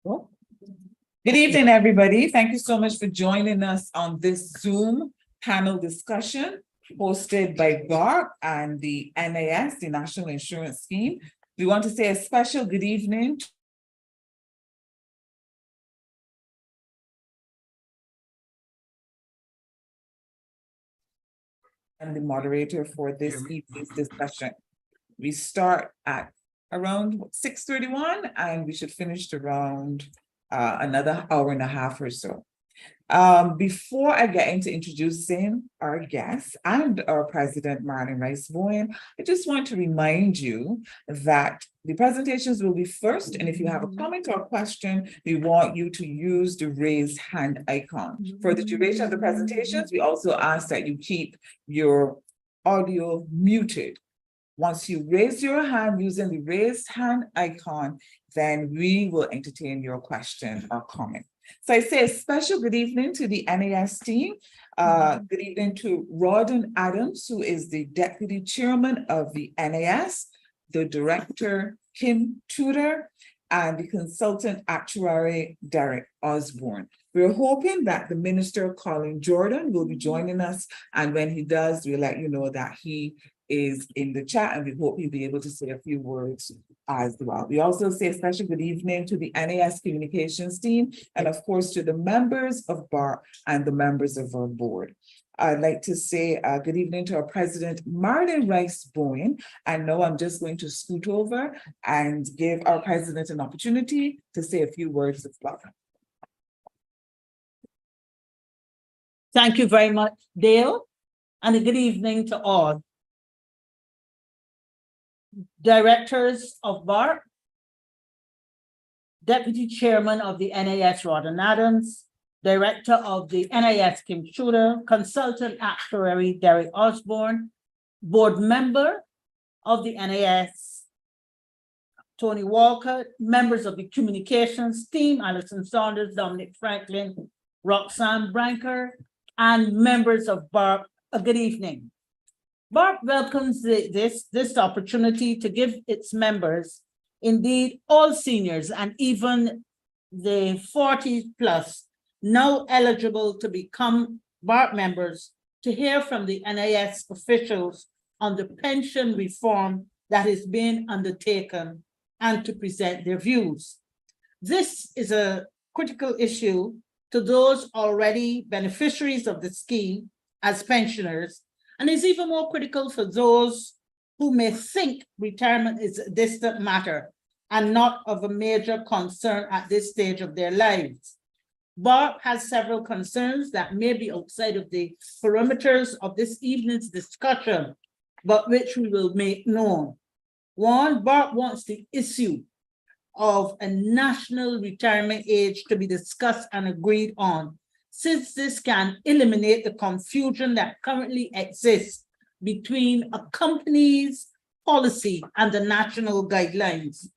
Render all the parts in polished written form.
Good evening, everybody. Thank you so much for joining us on this Zoom panel discussion hosted by BARC and the NIS, the National Insurance Scheme. We want to say a special good evening and the moderator for this evening's discussion. We start at around 6:31 and we should finish around another hour and a half or so. Before I get into introducing our guests and our president, Marlon Rice-Bowen, I just want to remind you that the presentations will be first, and if you have a comment or question, we want you to use the raise hand icon. For the duration of the presentations, we also ask that you keep your audio muted. Once you raise your hand using the raised hand icon, then we will entertain your question or comment. So I say a special good evening to the NIS team. Good evening to Rawdon Adams, who is the Deputy Chairman of the NIS, the Director, Kim Tudor, and the Consultant Actuary, Derek Osborne. We're hoping that the Minister, Colin Jordan, will be joining us, and when he does, we'll let you know that he is in the chat, and we hope he'll be able to say a few words as well. We also say a special good evening to the NIS communications team, and of course to the members of BARC and the members of our board. I'd like to say good evening to our president, Marlon Rice-Bowen, and now I'm just going to scoot over and give our president an opportunity to say a few words of welcome. Thank you very much, Dale, and a good evening to all. Directors of BARC, Deputy Chairman of the NIS, Rawdon Adams, Director of the NIS, Kim Tudor, Consultant Actuary, Derek Osborne, Board Member of the NIS, Tony Walker, members of the Communications team, Alison Saunders, Dominic Franklin, Roxanne Branker, and members of BARC, a good evening. BARC welcomes this opportunity to give its members, indeed all seniors and even the 40 plus, now eligible to become BARC members, to hear from the NIS officials on the pension reform that is being undertaken and to present their views. This is a critical issue to those already beneficiaries of the scheme as pensioners, and is even more critical for those who may think retirement is a distant matter and not of a major concern at this stage of their lives. BARC has several concerns that may be outside of the perimeters of this evening's discussion, but which we will make known. One, BARC wants the issue of a national retirement age to be discussed and agreed on, since this can eliminate the confusion that currently exists between a company's policy and the national guidelines.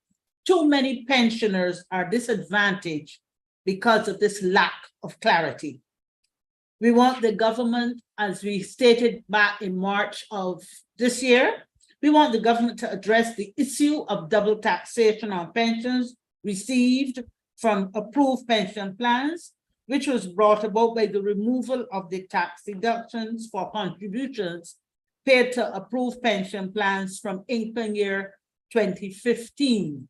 Too many pensioners are disadvantaged because of this lack of clarity. We want the government, as we stated back in March of this year, we want the government to address the issue of double taxation on pensions received from approved pension plans, which was brought about by the removal of the tax deductions for contributions paid to approved pension plans from income year 2015.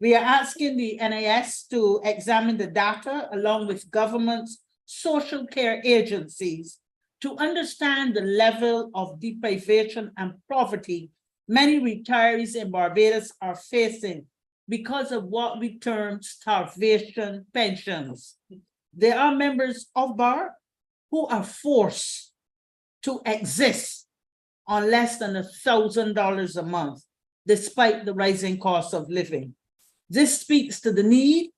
We are asking the NIS to examine the data along with government's social care agencies to understand the level of deprivation and poverty many retirees in Barbados are facing because of what we term starvation pensions. There are members of BARC who are forced to exist on less than $1,000 a month, despite the rising cost of living. This speaks to the need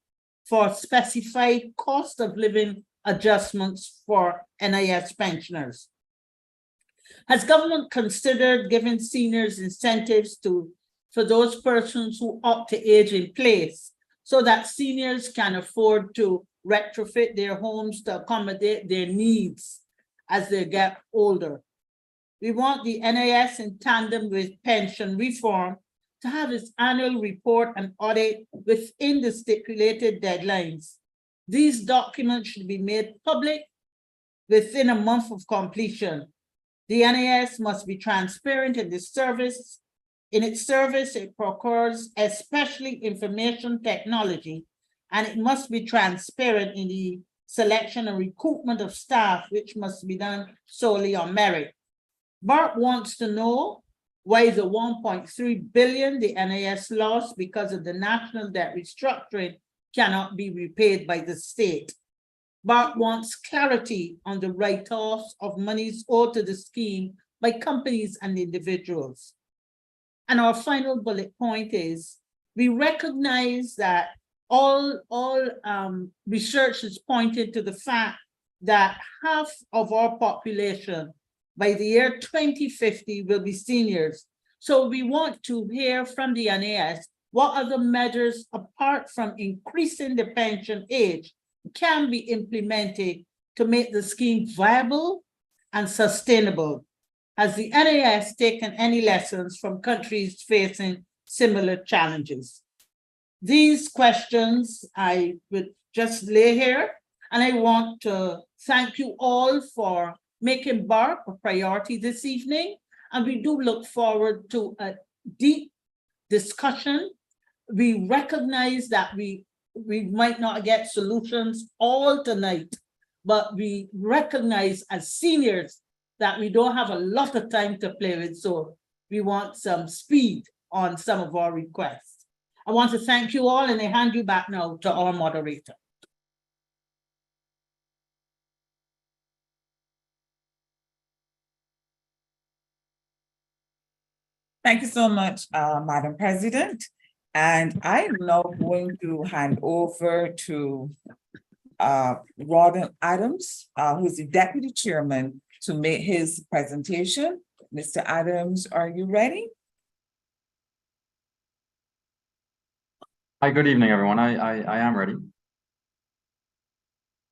for specified cost of living adjustments for NIS pensioners. Has government considered giving seniors incentives for those persons who opt to age in place so that seniors can afford to retrofit their homes to accommodate their needs as they get older? We want the NIS, in tandem with pension reform, to have its annual report and audit within the stipulated deadlines. These documents should be made public within a month of completion. The NIS must be transparent in this service. In its service, it procures especially information technology, and it must be transparent in the selection and recruitment of staff, which must be done solely on merit. Bart wants to know why the 1.3 billion the NIS lost because of the national debt restructuring cannot be repaid by the state. Bart wants clarity on the write-offs of monies owed to the scheme by companies and individuals. And our final bullet point is, we recognize that all research is pointed to the fact that half of our population by the year 2050 will be seniors. So we want to hear from the NIS what other measures, apart from increasing the pension age, can be implemented to make the scheme viable and sustainable. Has the NIS taken any lessons from countries facing similar challenges? These questions I would just lay here, and I want to thank you all for making BARC a priority this evening, and we do look forward to a deep discussion. We recognize that we might not get solutions all tonight, but we recognize as seniors that we don't have a lot of time to play with, so we want some speed on some of our requests. I want to thank you all, and I hand you back now to our moderator. Thank you so much, Madam President. And I'm now going to hand over to Rawdon Adams, who is the Deputy Chairman, to make his presentation. Mr. Adams, are you ready? Hi, good evening, everyone. I am ready.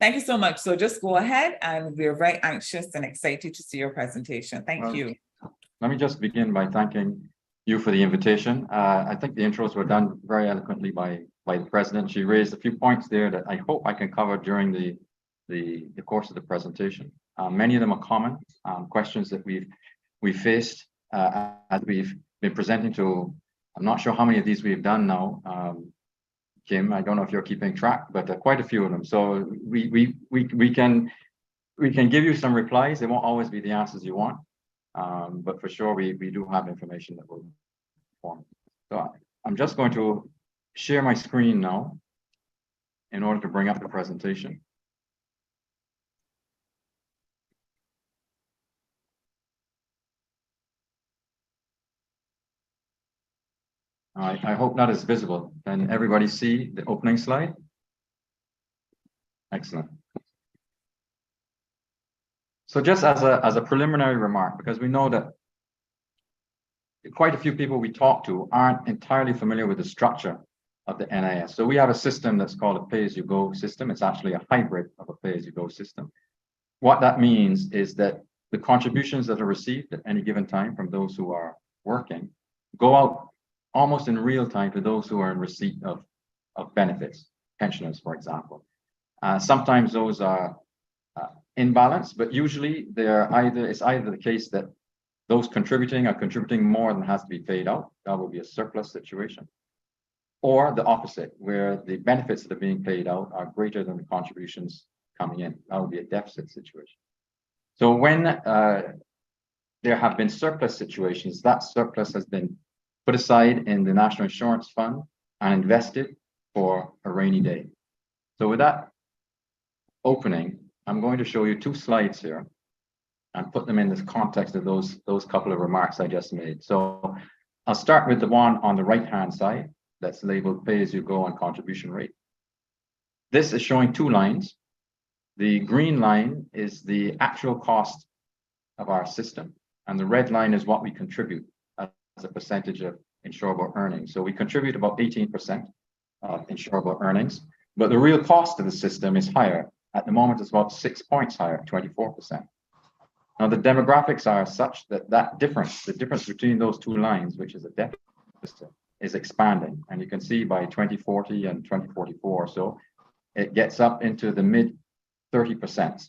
Thank you so much. So just go ahead, and we're very anxious and excited to see your presentation. Thank you. Let me just begin by thanking you for the invitation. I think the intros were done very eloquently by the President. She raised a few points there that I hope I can cover during the course of the presentation. Many of them are common questions that we've faced as we've been presenting to. I'm not sure how many of these we've done now, Kim. I don't know if you're keeping track, but quite a few of them. So we can give you some replies. They won't always be the answers you want. But for sure, we do have information that will form. So I'm just going to share my screen now in order to bring up the presentation. I hope that is visible. Can everybody see the opening slide? Excellent. So just as a preliminary remark, because we know that quite a few people we talk to aren't entirely familiar with the structure of the NIS. So we have a system that's called a pay-as-you-go system. It's actually a hybrid of a pay-as-you-go system. What that means is that the contributions that are received at any given time from those who are working go out almost in real time to those who are in receipt of benefits, pensioners, for example. Sometimes those are in balance, but usually it's either the case that those contributing are contributing more than has to be paid out. That will be a surplus situation. Or the opposite, where the benefits that are being paid out are greater than the contributions coming in. That would be a deficit situation. So when there have been surplus situations, that surplus has been put aside in the National Insurance Fund and invested for a rainy day. So with that opening, I'm going to show you two slides here and put them in this context of those couple of remarks I just made. So I'll start with the one on the right-hand side that's labeled pay-as-you-go and contribution rate. This is showing two lines. The green line is the actual cost of our system, and the red line is what we contribute as a percentage of insurable earnings. So we contribute about 18% of insurable earnings, but the real cost of the system is higher. At the moment, it's about 6 points higher, 24%. Now, the demographics are such that the difference between those two lines, which is a deficit, deficit is expanding. And you can see by 2040 and 2044 or so, it gets up into the mid 30%.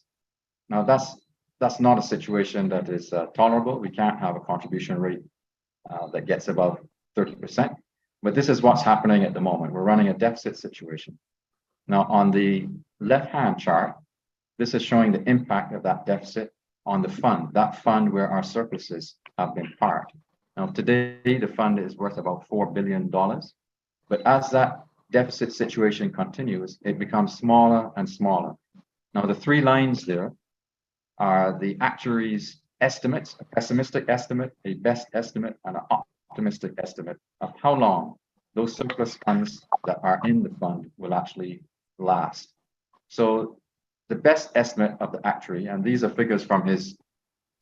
Now that's not a situation that is tolerable. We can't have a contribution rate that gets above 30%. But this is what's happening at the moment. We're running a deficit situation. Now, on the left-hand chart, this is showing the impact of that deficit on the fund, that fund where our surpluses have been parked. Now, today, the fund is worth about $4 billion. But as that deficit situation continues, it becomes smaller and smaller. Now, the three lines there are the actuary's estimates, a pessimistic estimate, a best estimate, and an optimistic estimate of how long those surplus funds that are in the fund will actually last. So the best estimate of the actuary, and these are figures from his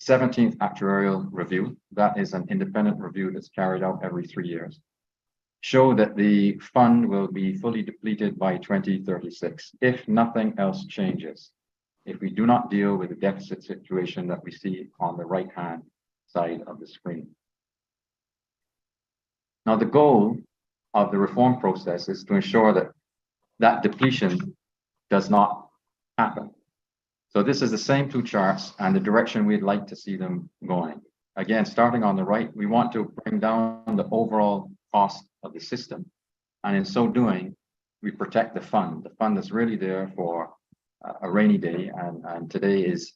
17th actuarial review, that is an independent review that's carried out every 3 years, show that the fund will be fully depleted by 2036 if nothing else changes, if we do not deal with the deficit situation that we see on the right-hand side of the screen. Now, the goal of the reform process is to ensure that that depletion does not happen. So this is the same two charts and the direction we'd like to see them going. Again, starting on the right, we want to bring down the overall cost of the system. And in so doing, we protect the fund that's really there for a rainy day, and today is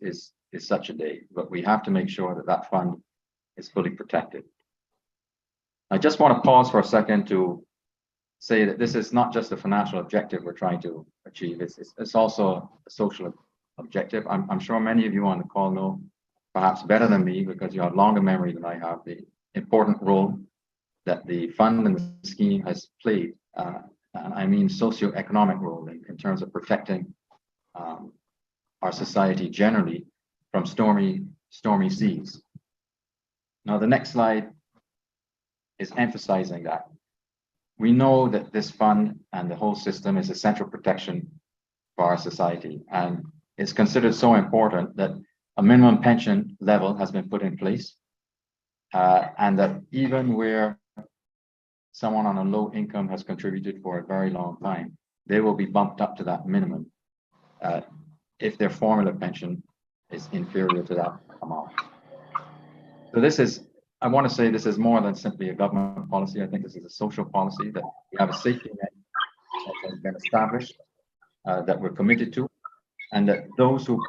such a day, but we have to make sure that that fund is fully protected. I just want to pause for a second to say that this is not just a financial objective we're trying to achieve, it's also a social objective. I'm sure many of you on the call know, perhaps better than me, because you have longer memory than I have, the important role that the fund and the scheme has played, and I mean socioeconomic role in terms of protecting our society generally from stormy seas. Now, the next slide is emphasizing that. We know that this fund and the whole system is a central protection for our society, and it's considered so important that a minimum pension level has been put in place, and that even where someone on a low income has contributed for a very long time, they will be bumped up to that minimum if their formula pension is inferior to that amount. So this is, I want to say this is more than simply a government policy. I think this is a social policy, that we have a safety net that has been established, that we're committed to, and that those who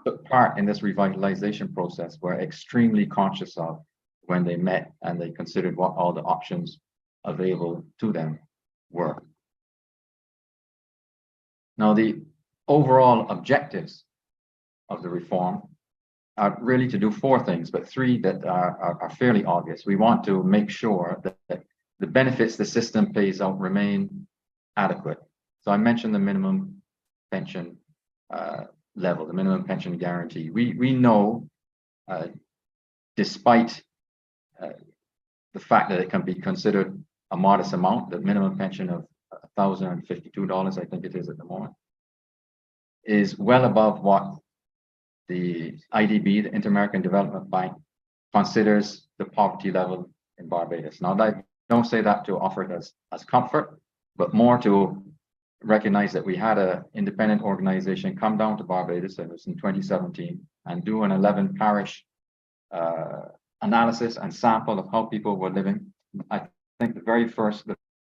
took part in this revitalization process were extremely conscious of when they met and they considered what all the options available to them were. Now, the overall objectives of the reform are really to do four things, but three that are fairly obvious. We want to make sure that the benefits the system pays out remain adequate. So I mentioned the minimum pension level, the minimum pension guarantee. We know, despite the fact that it can be considered a modest amount, the minimum pension of $1,052, I think it is at the moment, is well above what the IDB, the Inter-American Development Bank, considers the poverty level in Barbados. Now, I don't say that to offer it as comfort, but more to recognize that we had an independent organization come down to Barbados, and it was in 2017, and do an 11 parish analysis and sample of how people were living. I think the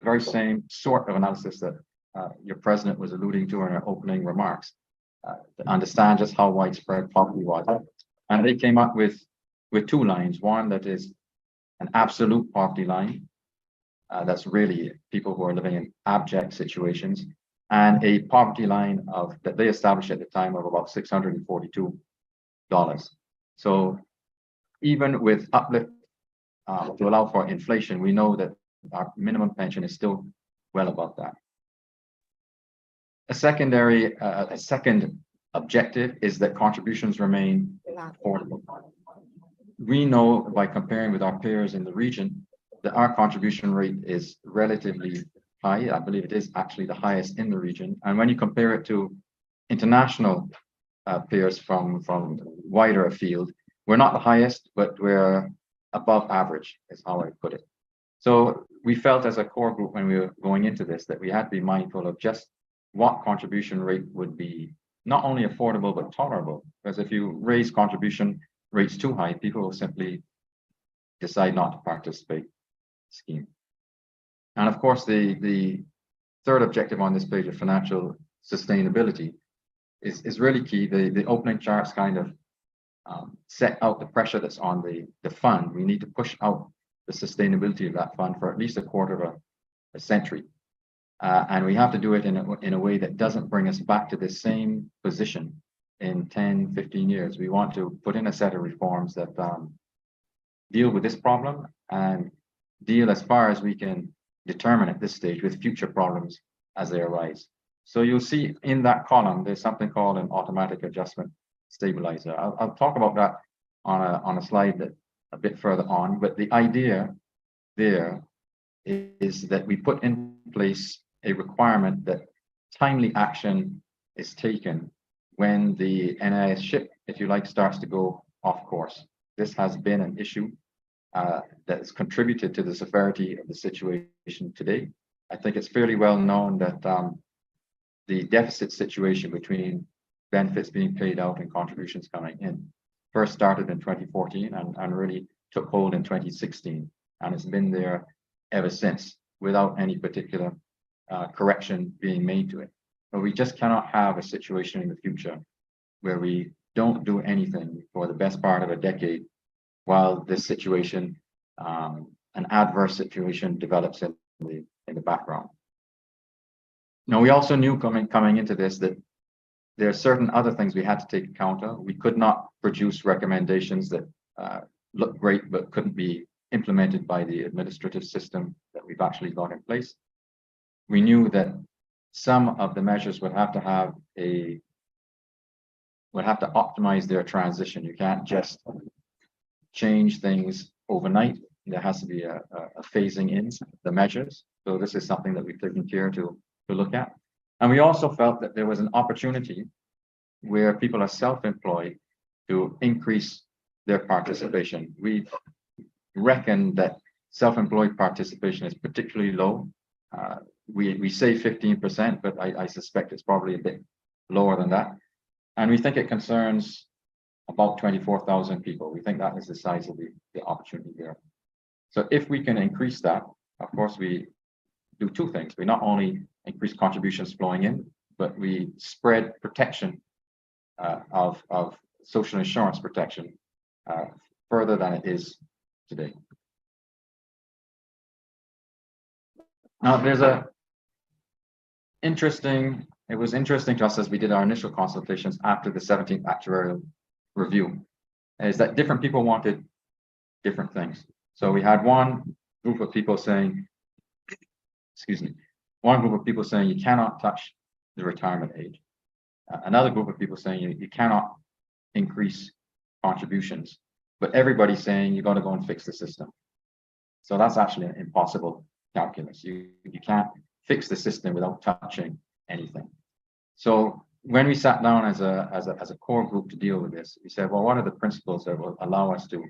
very same sort of analysis that your president was alluding to in our opening remarks, to understand just how widespread poverty was. And they came up with two lines. One that is an absolute poverty line, that's really people who are living in abject situations, and a poverty line that they established at the time of about $642. So even with uplift to allow for inflation, we know that our minimum pension is still well above that. A second objective is that contributions remain affordable. We know by comparing with our peers in the region that our contribution rate is relatively high. I believe it is actually the highest in the region. And when you compare it to international peers from wider afield, we're not the highest, but we're above average, is how I put it. So we felt as a core group when we were going into this that we had to be mindful of just what contribution rate would be not only affordable but tolerable. Because if you raise contribution rates too high, people will simply decide not to participate in the scheme. And of course, the third objective on this page of financial sustainability is really key. The opening charts kind of set out the pressure that's on the fund. We need to push out the sustainability of that fund for at least a quarter of a century. And we have to do it in a way that doesn't bring us back to the same position in 10, 15 years. We want to put in a set of reforms that deal with this problem and deal as far as we can determine at this stage with future problems as they arise. So you'll see in that column, there's something called an automatic adjustment stabilizer. I'll talk about that on a slide that a bit further on, but the idea there is that we put in place a requirement that timely action is taken when the NIS ship, if you like, starts to go off course. This has been an issue that has contributed to the severity of the situation today. I think it's fairly well known that the deficit situation between benefits being paid out and contributions coming in first started in 2014 and really took hold in 2016, and it's been there ever since without any particular correction being made to it. But we just cannot have a situation in the future where we don't do anything for the best part of a decade while this situation, an adverse situation, develops in the background. Now, we also knew coming into this that there are certain other things we had to take account of. We could not produce recommendations that look great but couldn't be implemented by the administrative system that we've actually got in place. We knew that some of the measures would have to optimize their transition. You can't just change things overnight. There has to be a phasing in the measures. So this is something that we've taken care to look at. And we also felt that there was an opportunity where people are self-employed to increase their participation. We reckon that self-employed participation is particularly low. We say 15%, but I suspect it's probably a bit lower than that. And we think it concerns about 24,000 people. We think that is the size of the opportunity there. So if we can increase that, of course, we do two things. We not only increase contributions flowing in, but we spread protection of social insurance protection further than it is today. Now, it was interesting to us as we did our initial consultations after the 17th actuarial review, is that different people wanted different things. So we had one group of people saying, you cannot touch the retirement age. Another group of people saying you cannot increase contributions, but everybody's saying you got to go and fix the system. So that's actually an impossible calculus. You can't fix the system without touching anything. So when we sat down as a core group to deal with this, we said, well, what are the principles that will allow us to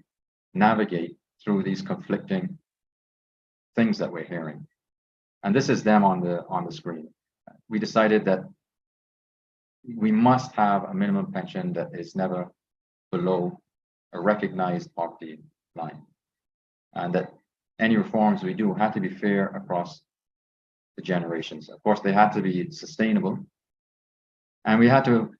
navigate through these conflicting things that we're hearing? And this is them on the screen. We decided that we must have a minimum pension that is never below a recognized poverty line, and that any reforms we do had to be fair across the generations. Of course, they had to be sustainable, and we had to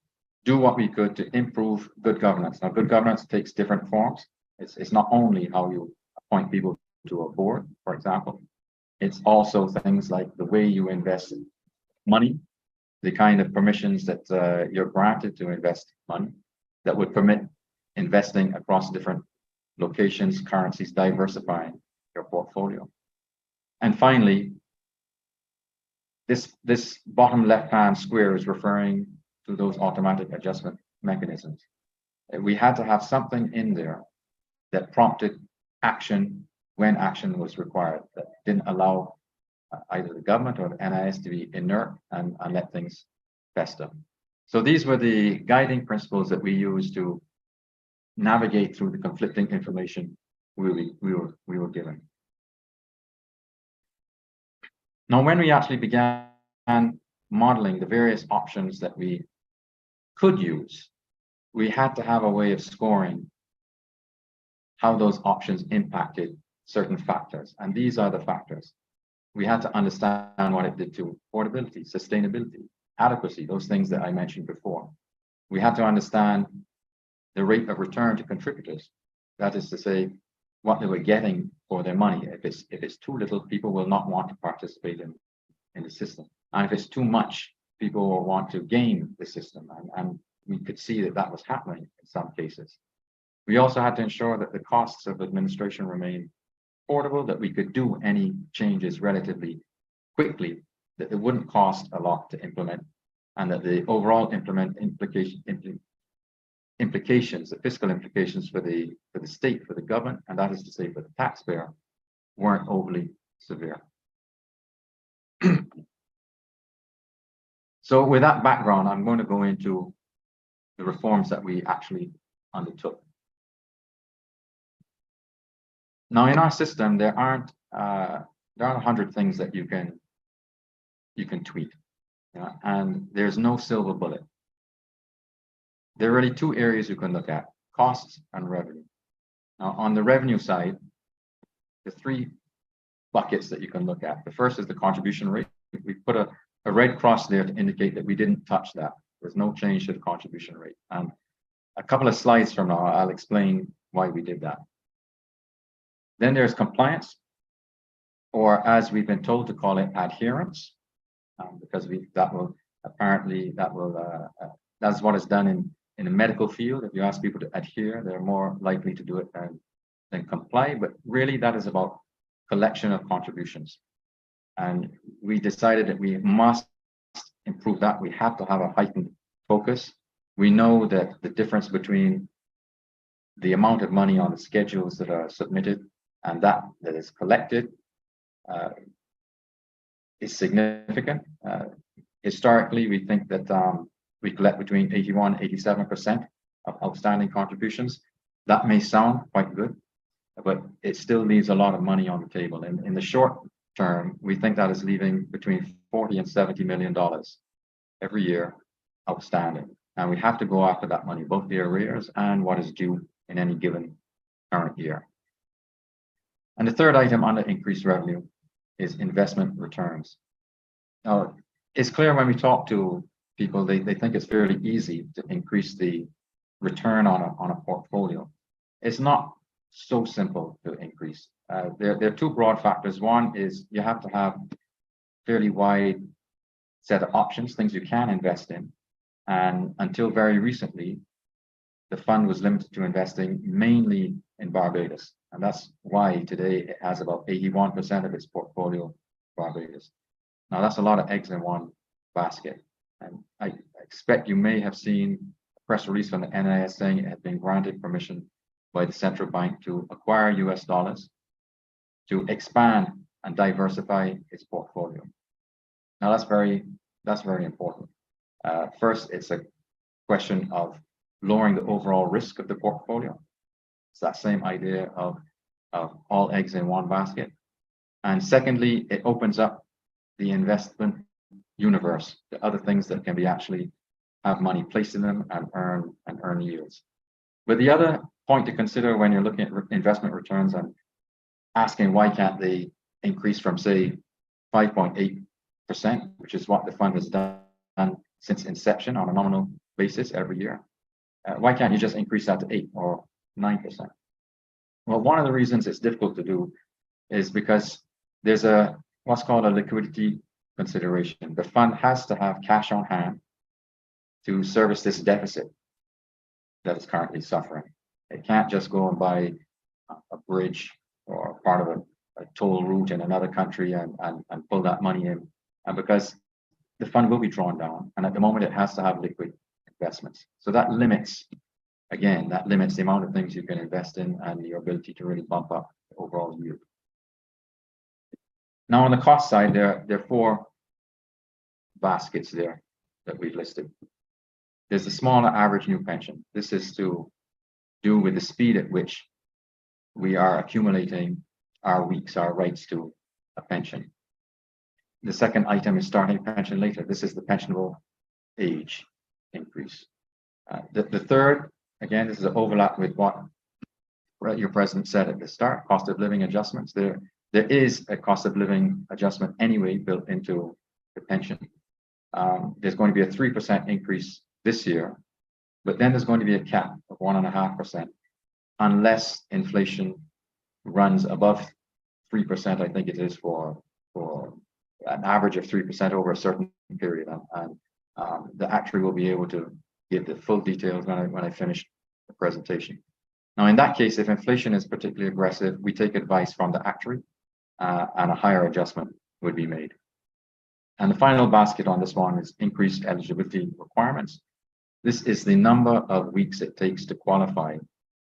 do what we could to improve good governance. Now, good governance takes different forms. It's not only how you appoint people to a board, for example. It's also things like the way you invest money, the kind of permissions that you're granted to invest money that would permit investing across different locations, currencies, diversifying your portfolio. And finally, this bottom left-hand square is referring to those automatic adjustment mechanisms. We had to have something in there that prompted action when action was required, that didn't allow either the government or the NIS to be inert and let things fester. So these were the guiding principles that we used to navigate through the conflicting information we were given. Now, when we actually began modeling the various options that we could use, we had to have a way of scoring how those options impacted certain factors. And these are the factors. We had to understand what it did to affordability, sustainability, adequacy, those things that I mentioned before. We had to understand the rate of return to contributors. That is to say, what they were getting for their money. If it's too little, people will not want to participate in the system. And if it's too much, people will want to game the system. And we could see that that was happening in some cases. We also had to ensure that the costs of administration remained affordable, that we could do any changes relatively quickly, that they wouldn't cost a lot to implement, and that the overall implications, the fiscal implications for the state, for the government, and that is to say for the taxpayer, weren't overly severe. So with that background, I'm going to go into the reforms that we actually undertook. Now, in our system, there aren't 100 things that you can tweak, and there's no silver bullet. There are really two areas you can look at: costs and revenue. Now, on the revenue side, the three buckets that you can look at. The first is the contribution rate. We put a red cross there to indicate that we didn't touch that. There's no change to the contribution rate. And a couple of slides from now, I'll explain why we did that. Then there's compliance, or as we've been told to call it, adherence, because that's what is done in the medical field. If you ask people to adhere, they're more likely to do it than comply. But really, that is about collection of contributions. And we decided that we must improve that. We have to have a heightened focus. We know that the difference between the amount of money on the schedules that are submitted and that is collected is significant. Historically, we think that we collect between 81 and 87% of outstanding contributions. That may sound quite good, but it still leaves a lot of money on the table. In the short term, we think that is leaving between $40 and $70 million every year outstanding. And we have to go after that money, both the arrears and what is due in any given current year. And the third item under increased revenue is investment returns. Now, it's clear when we talk to people, they think it's fairly easy to increase the return on a portfolio. It's not so simple to increase. There are two broad factors. One is you have to have fairly wide set of options, things you can invest in. And until very recently, the fund was limited to investing mainly in Barbados. And that's why today it has about 81% of its portfolio Barbados. Now, that's a lot of eggs in one basket. And I expect you may have seen a press release from the NIS saying it had been granted permission by the central bank to acquire US dollars to expand and diversify its portfolio. Now, that's very important. First, it's a question of lowering the overall risk of the portfolio. It's that same idea of all eggs in one basket. And secondly, it opens up the investment universe, the other things that can be actually have money placed in them and earn yields. But the other point to consider when you're looking at investment returns and asking why can't they increase from, say, 5.8%, which is what the fund has done since inception on a nominal basis every year. Why can't you just increase that to 8 or 9%? Well, one of the reasons it's difficult to do is because there's what's called a liquidity consideration. The fund has to have cash on hand to service this deficit that it's currently suffering. It can't just go and buy a bridge or part of a toll route in another country and pull that money in. And because the fund will be drawn down, and at the moment it has to have liquid investments. So that limits, again, the amount of things you can invest in and your ability to really bump up the overall yield. Now, on the cost side, there are 4 baskets there that we've listed. There's the smaller average new pension. This is to do with the speed at which we are accumulating our weeks, our rights to a pension. The second item is starting pension later. This is the pensionable age increase. The third, again, this is an overlap with what your president said at the start, cost of living adjustments. There is a cost of living adjustment anyway built into the pension. There's going to be a 3% increase this year, but then there's going to be a cap of 1.5% unless inflation runs above 3%. I think it is for an average of 3% over a certain period, and the actuary will be able to give the full details when I finish the presentation. Now, in that case, if inflation is particularly aggressive, we take advice from the actuary, and a higher adjustment would be made. And the final basket on this one is increased eligibility requirements. This is the number of weeks it takes to qualify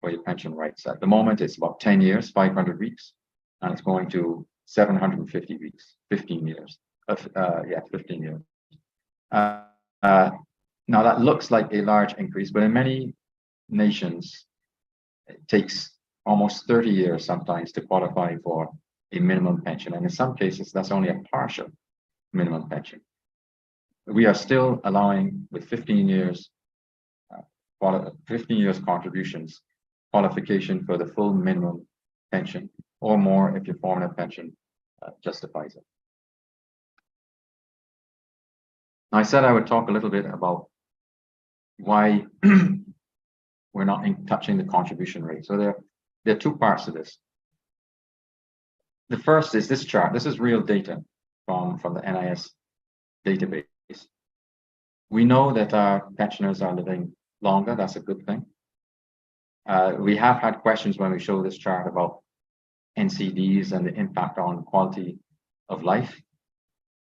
for your pension rights. At the moment, it's about 10 years, 500 weeks, and it's going to 750 weeks, 15 years. 15 years. Now, that looks like a large increase, but in many nations, it takes almost 30 years sometimes to qualify for a minimum pension. And in some cases, that's only a partial minimum pension. We are still allowing, with 15 years contributions, qualification for the full minimum pension, or more if your formula pension justifies it. Now, I said I would talk a little bit about why we're not touching the contribution rate. So there are two parts to this. The first is this chart. This is real data from the NIS database. We know that our pensioners are living longer. That's a good thing. We have had questions when we show this chart about NCDs and the impact on quality of life.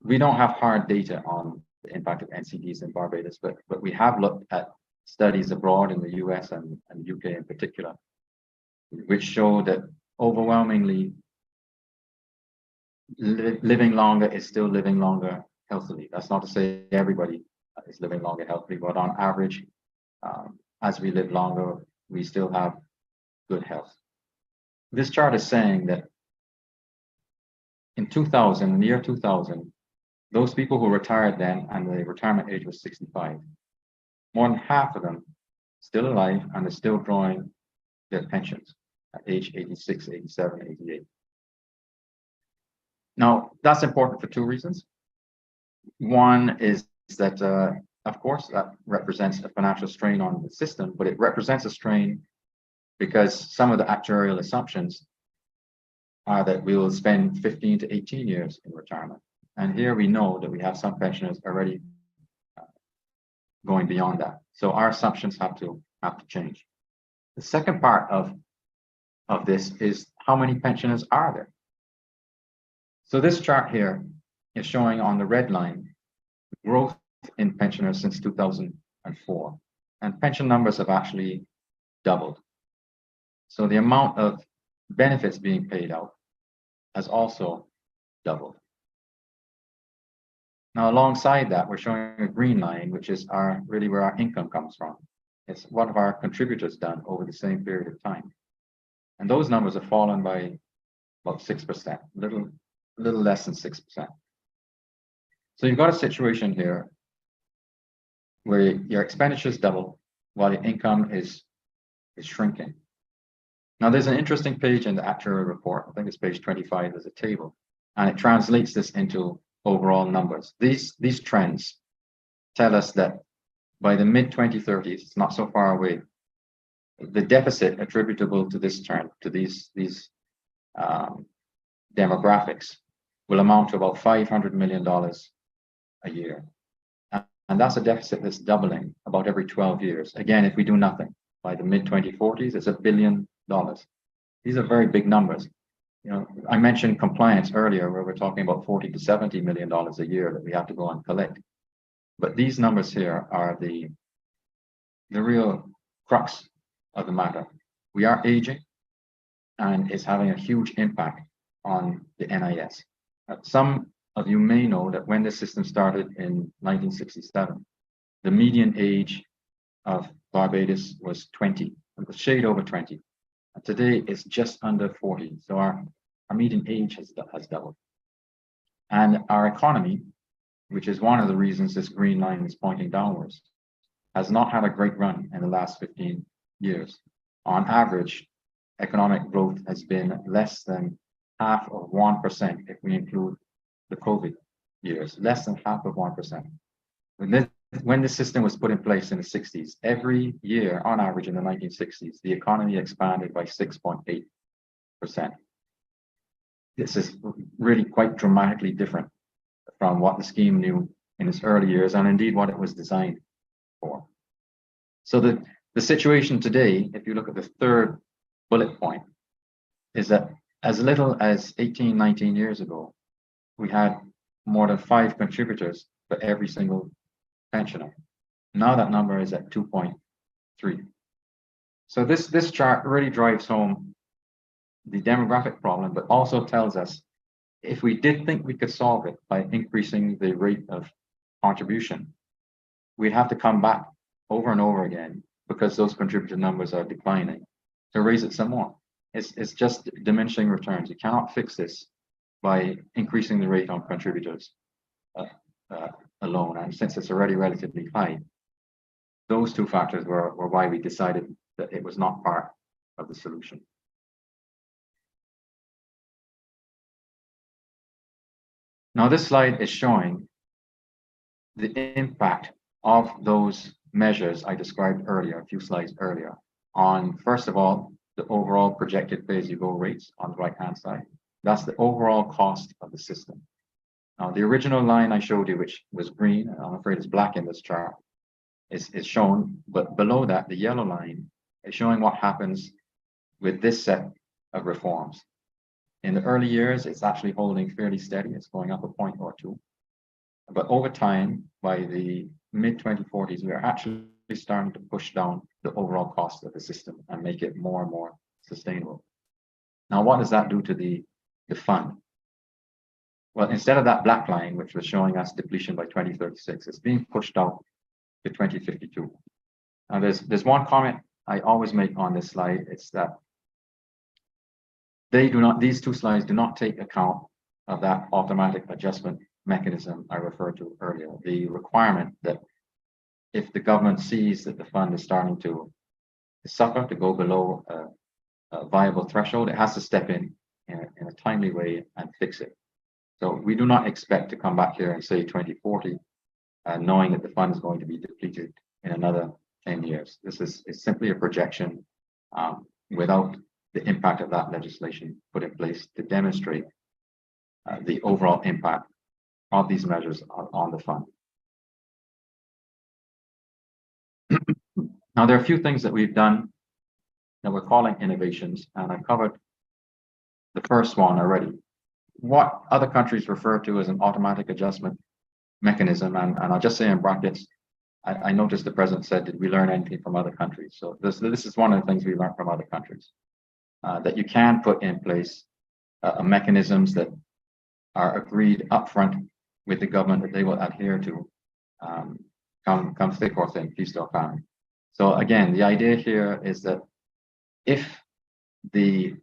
We don't have hard data on the impact of NCDs in Barbados, but we have looked at studies abroad in the US and UK in particular, which show that overwhelmingly living longer is still living longer healthily. That's not to say everybody is living longer healthily, but on average, as we live longer, we still have good health. This chart is saying that in the year 2000, those people who retired then and the retirement age was 65, more than half of them still alive and are still drawing their pensions at age 86, 87, 88. Now, that's important for two reasons. One is that, of course, that represents a financial strain on the system, but it represents a strain because some of the actuarial assumptions are that we will spend 15 to 18 years in retirement. And here we know that we have some pensioners already going beyond that. So our assumptions have to change. The second part of this is how many pensioners are there? So this chart here is showing on the red line growth in pensioners since 2004, and pension numbers have actually doubled. So the amount of benefits being paid out has also doubled. Now, alongside that, we're showing a green line, which is really where our income comes from. It's what have our contributors done over the same period of time. And those numbers have fallen by about 6%, a little less than 6%. So you've got a situation here where your expenditures double while your income is shrinking. Now, there's an interesting page in the actuary report. I think it's page 25. There's a table, and it translates this into overall numbers. These trends tell us that by the mid-2030s, it's not so far away, the deficit attributable to this trend, to these demographics, will amount to about $500 million a year. And that's a deficit that's doubling about every 12 years. Again, if we do nothing, by the mid-2040s, it's $1 billion. These are very big numbers. You know, I mentioned compliance earlier, where we're talking about $40 to $70 million a year that we have to go and collect. But these numbers here are the real crux of the matter. We are aging, and it's having a huge impact on the NIS. Some of you may know that when the system started in 1967, the median age of Barbados was 20, it was shade over 20. And today it's just under 40. So our median age has doubled. And our economy, which is one of the reasons this green line is pointing downwards, has not had a great run in the last 15 years. On average, economic growth has been less than half of 1% if we include the COVID years, less than half of 1%. When this system was put in place in the 60s, every year on average in the 1960s, the economy expanded by 6.8%. This is really quite dramatically different from what the scheme knew in its early years, and indeed what it was designed for. So the situation today, if you look at the third bullet point, is that as little as 18, 19 years ago, we had more than 5 contributors for every single pensioner. Now that number is at 2.3. So this chart really drives home the demographic problem, but also tells us if we did think we could solve it by increasing the rate of contribution, we'd have to come back over and over again because those contributor numbers are declining to raise it some more. It's just diminishing returns. You cannot fix this by increasing the rate on contributors alone. And since it's already relatively high, those two factors were why we decided that it was not part of the solution. Now, this slide is showing the impact of those measures I described earlier, a few slides earlier, on, first of all, the overall projected pay-as-you-go rates on the right-hand side. That's the overall cost of the system. Now, the original line I showed you, which was green, and I'm afraid it's black in this chart, is shown, but below that, the yellow line is showing what happens with this set of reforms. In the early years, it's actually holding fairly steady. It's going up a point or two. But over time, by the mid-2040s, we are actually starting to push down the overall cost of the system and make it more and more sustainable. Now, what does that do to the fund? Well, instead of that black line, which was showing us depletion by 2036, it's being pushed out to 2052. Now, there's one comment I always make on this slide. It's that these two slides do not take account of that automatic adjustment mechanism I referred to earlier. The requirement that if the government sees that the fund is starting to suffer, to go below a viable threshold, it has to step in a timely way and fix it. So we do not expect to come back here and say 2040, knowing that the fund is going to be depleted in another 10 years. This is simply a projection without the impact of that legislation put in place to demonstrate the overall impact of these measures on the fund. Now, there are a few things that we've done that we're calling innovations, and I covered the first one already. What other countries refer to as an automatic adjustment mechanism, and I'll just say in brackets, I noticed the president said, did we learn anything from other countries? So this is one of the things we learned from other countries, that you can put in place mechanisms that are agreed upfront with the government that they will adhere to, come thick or thin, feast or famine. So again, the idea here is that if the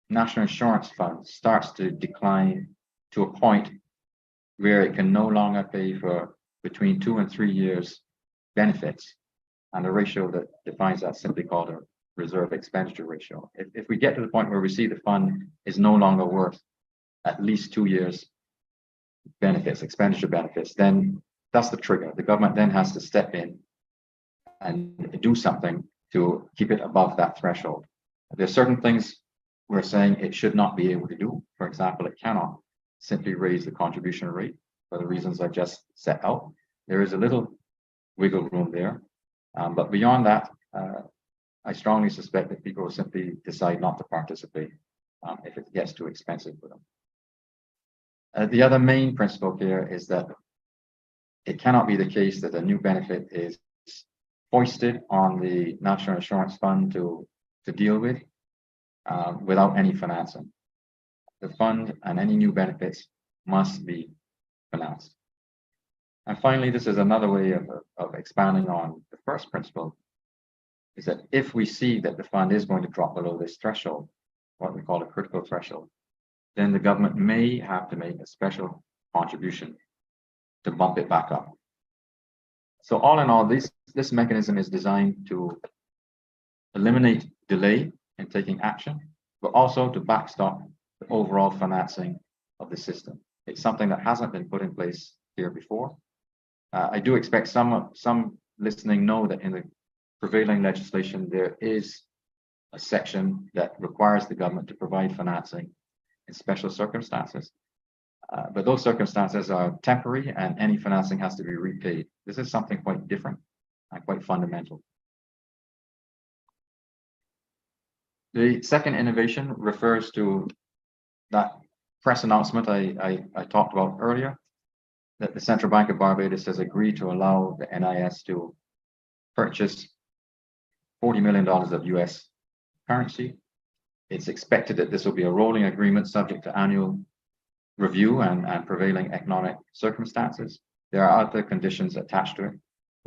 National Insurance Fund starts to decline to a point where it can no longer pay for between 2 and 3 years benefits, and the ratio that defines that simply called a reserve expenditure ratio. If we get to the point where we see the fund is no longer worth at least 2 years benefits, expenditure benefits, then that's the trigger. The government then has to step in and do something to keep it above that threshold. There are certain things we're saying it should not be able to do. For example, it cannot simply raise the contribution rate for the reasons I just set out. There is a little wiggle room there. But beyond that, I strongly suspect that people will simply decide not to participate if it gets too expensive for them. The other main principle here is that it cannot be the case that a new benefit is foisted on the National Insurance Fund to deal with without any financing. The fund and any new benefits must be financed. And finally, this is another way of expanding on the first principle, is that if we see that the fund is going to drop below this threshold, what we call a critical threshold, then the government may have to make a special contribution to bump it back up. So all in all, this mechanism is designed to eliminate delay in taking action, but also to backstop the overall financing of the system. It's something that hasn't been put in place here before. I do expect some listening know that in the prevailing legislation, there is a section that requires the government to provide financing in special circumstances. But those circumstances are temporary and any financing has to be repaid. This is something quite different and quite fundamental. The second innovation refers to that press announcement I talked about earlier, that the Central Bank of Barbados has agreed to allow the NIS to purchase $40 million of US currency. It's expected that this will be a rolling agreement subject to annual review and prevailing economic circumstances. There are other conditions attached to it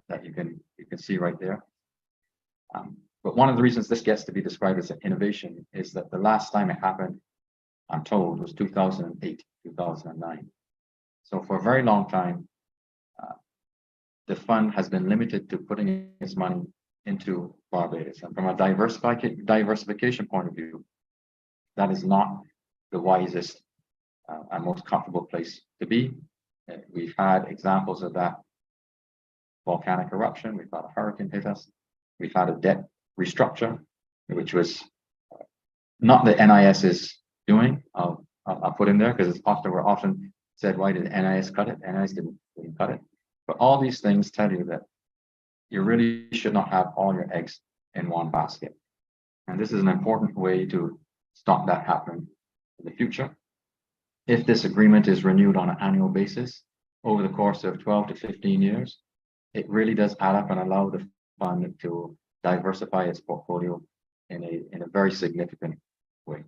that you can see right there. But one of the reasons this gets to be described as an innovation is that the last time it happened, I'm told, was 2008, 2009. So for a very long time, the fund has been limited to putting its money into Barbados. And from a diversification point of view, that is not the wisest and most comfortable place to be. We've had examples of that. Volcanic eruption, we've had a hurricane hit us, we've had a debt restructure, which was not the NIS's doing. I'll put in there because we're often said, why did NIS cut it? NIS didn't cut it. But all these things tell you that you really should not have all your eggs in one basket. And this is an important way to stop that happening in the future. If this agreement is renewed on an annual basis over the course of 12 to 15 years, it really does add up and allow the fund to diversify its portfolio in a very significant way.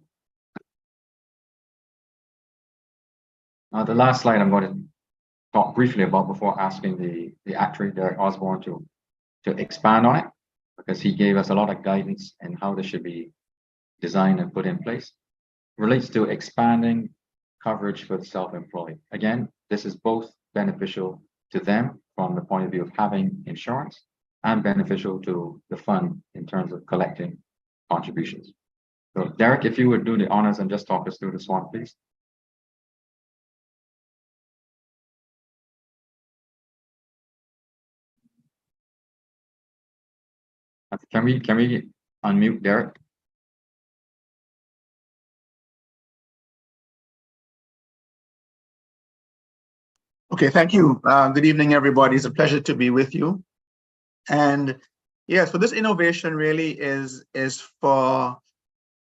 Now, the last slide I'm going to talk briefly about before asking the actuary, Derek Osborne, to expand on it, because he gave us a lot of guidance in how this should be designed and put in place, relates to expanding coverage for the self-employed. Again, this is both beneficial to them from the point of view of having insurance and beneficial to the fund in terms of collecting contributions. So Derek, if you would do the honors and just talk us through this one, please. Can we unmute Derek? Okay, thank you. Good evening, everybody. It's a pleasure to be with you. And yeah, so this innovation really is for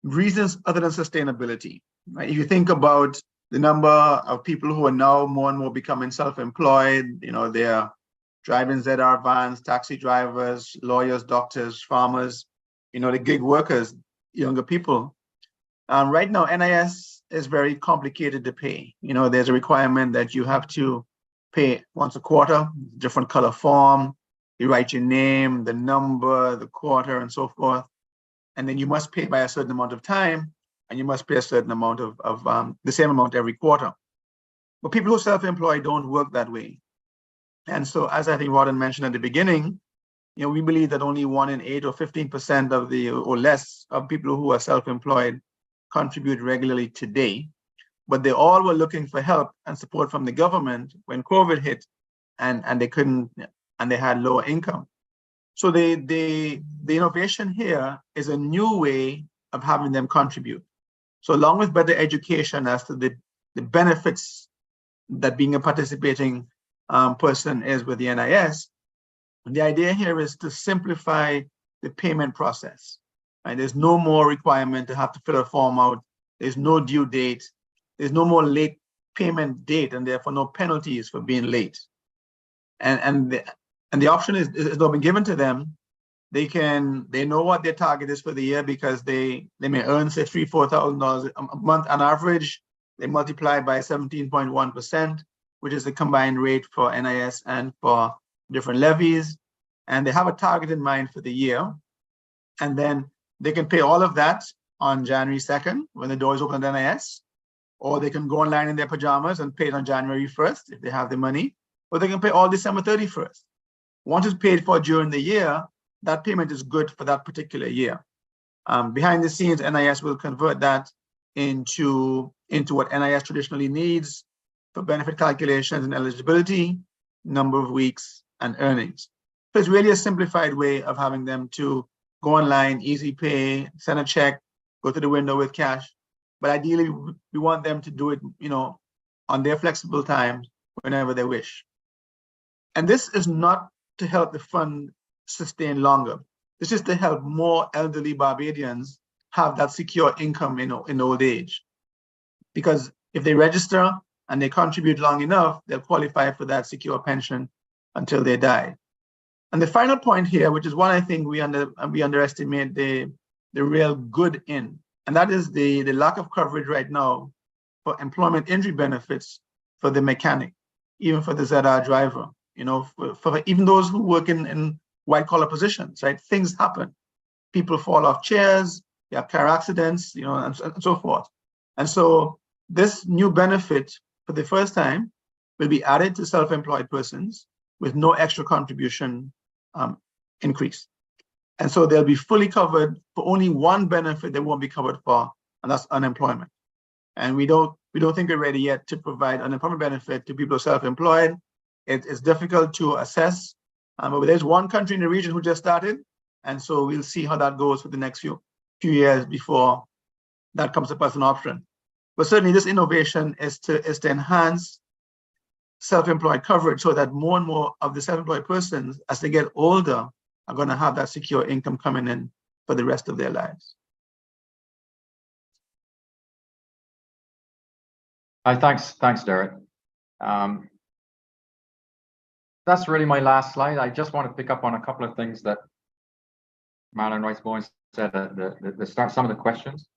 reasons other than sustainability. Right? If you think about the number of people who are now more and more becoming self-employed, they're driving ZR vans, taxi drivers, lawyers, doctors, farmers, the gig workers, younger people. Right now, NIS is very complicated to pay. There's a requirement that you have to pay once a quarter, different color form. You write your name, the number, the quarter, and so forth. And then you must pay by a certain amount of time, and you must pay a certain amount of the same amount every quarter. But people who are self-employed don't work that way. And so, as I think Rawdon mentioned at the beginning, we believe that only 1 in 8 or 15% or less of people who are self-employed contribute regularly today. But they all were looking for help and support from the government when COVID hit, and they couldn't, and they had lower income. So the innovation here is a new way of having them contribute. So along with better education as to the benefits that being a participating person is with the NIS, the idea here is to simplify the payment process. Right? There's no more requirement to have to fill a form out. There's no due date. There's no more late payment date, and therefore no penalties for being late. And the option is not been given to them. They know what their target is for the year because they may earn say $3,000-4,000 a month on average. They multiply by 17.1%, which is the combined rate for NIS and for different levies. And they have a target in mind for the year. And then they can pay all of that on January 2nd when the doors open at NIS, or they can go online in their pajamas and pay it on January 1st if they have the money, or they can pay all December 31st. Once it's paid for during the year, that payment is good for that particular year. Behind the scenes, NIS will convert that into what NIS traditionally needs for benefit calculations and eligibility, number of weeks, and earnings. So it's really a simplified way of having them to go online, easy pay, send a check, go to the window with cash. But ideally, we want them to do it, on their flexible time whenever they wish. And this is not to help the fund sustain longer. This is to help more elderly Barbadians have that secure income in old age. Because if they register and they contribute long enough, they'll qualify for that secure pension until they die. And the final point here, which is one I think we underestimate the real good in, and that is the lack of coverage right now for employment injury benefits for the mechanic, even for the ZR driver, for even those who work in white collar positions, right? Things happen. People fall off chairs, you have car accidents, and so forth. And so this new benefit for the first time will be added to self-employed persons with no extra contribution increase. And so they'll be fully covered for only one benefit they won't be covered for, and that's unemployment. And we don't think we're ready yet to provide unemployment benefit to people who are self-employed. It's difficult to assess, but there's one country in the region who just started, and so we'll see how that goes for the next few years before that comes up as an option. But certainly this innovation is to enhance self-employed coverage so that more and more of the self-employed persons, as they get older, are going to have that secure income coming in for the rest of their lives. Hi, thanks, Derek. That's really my last slide. I just want to pick up on a couple of things that Marlon Rice-Bowen said at the start. Some of the questions,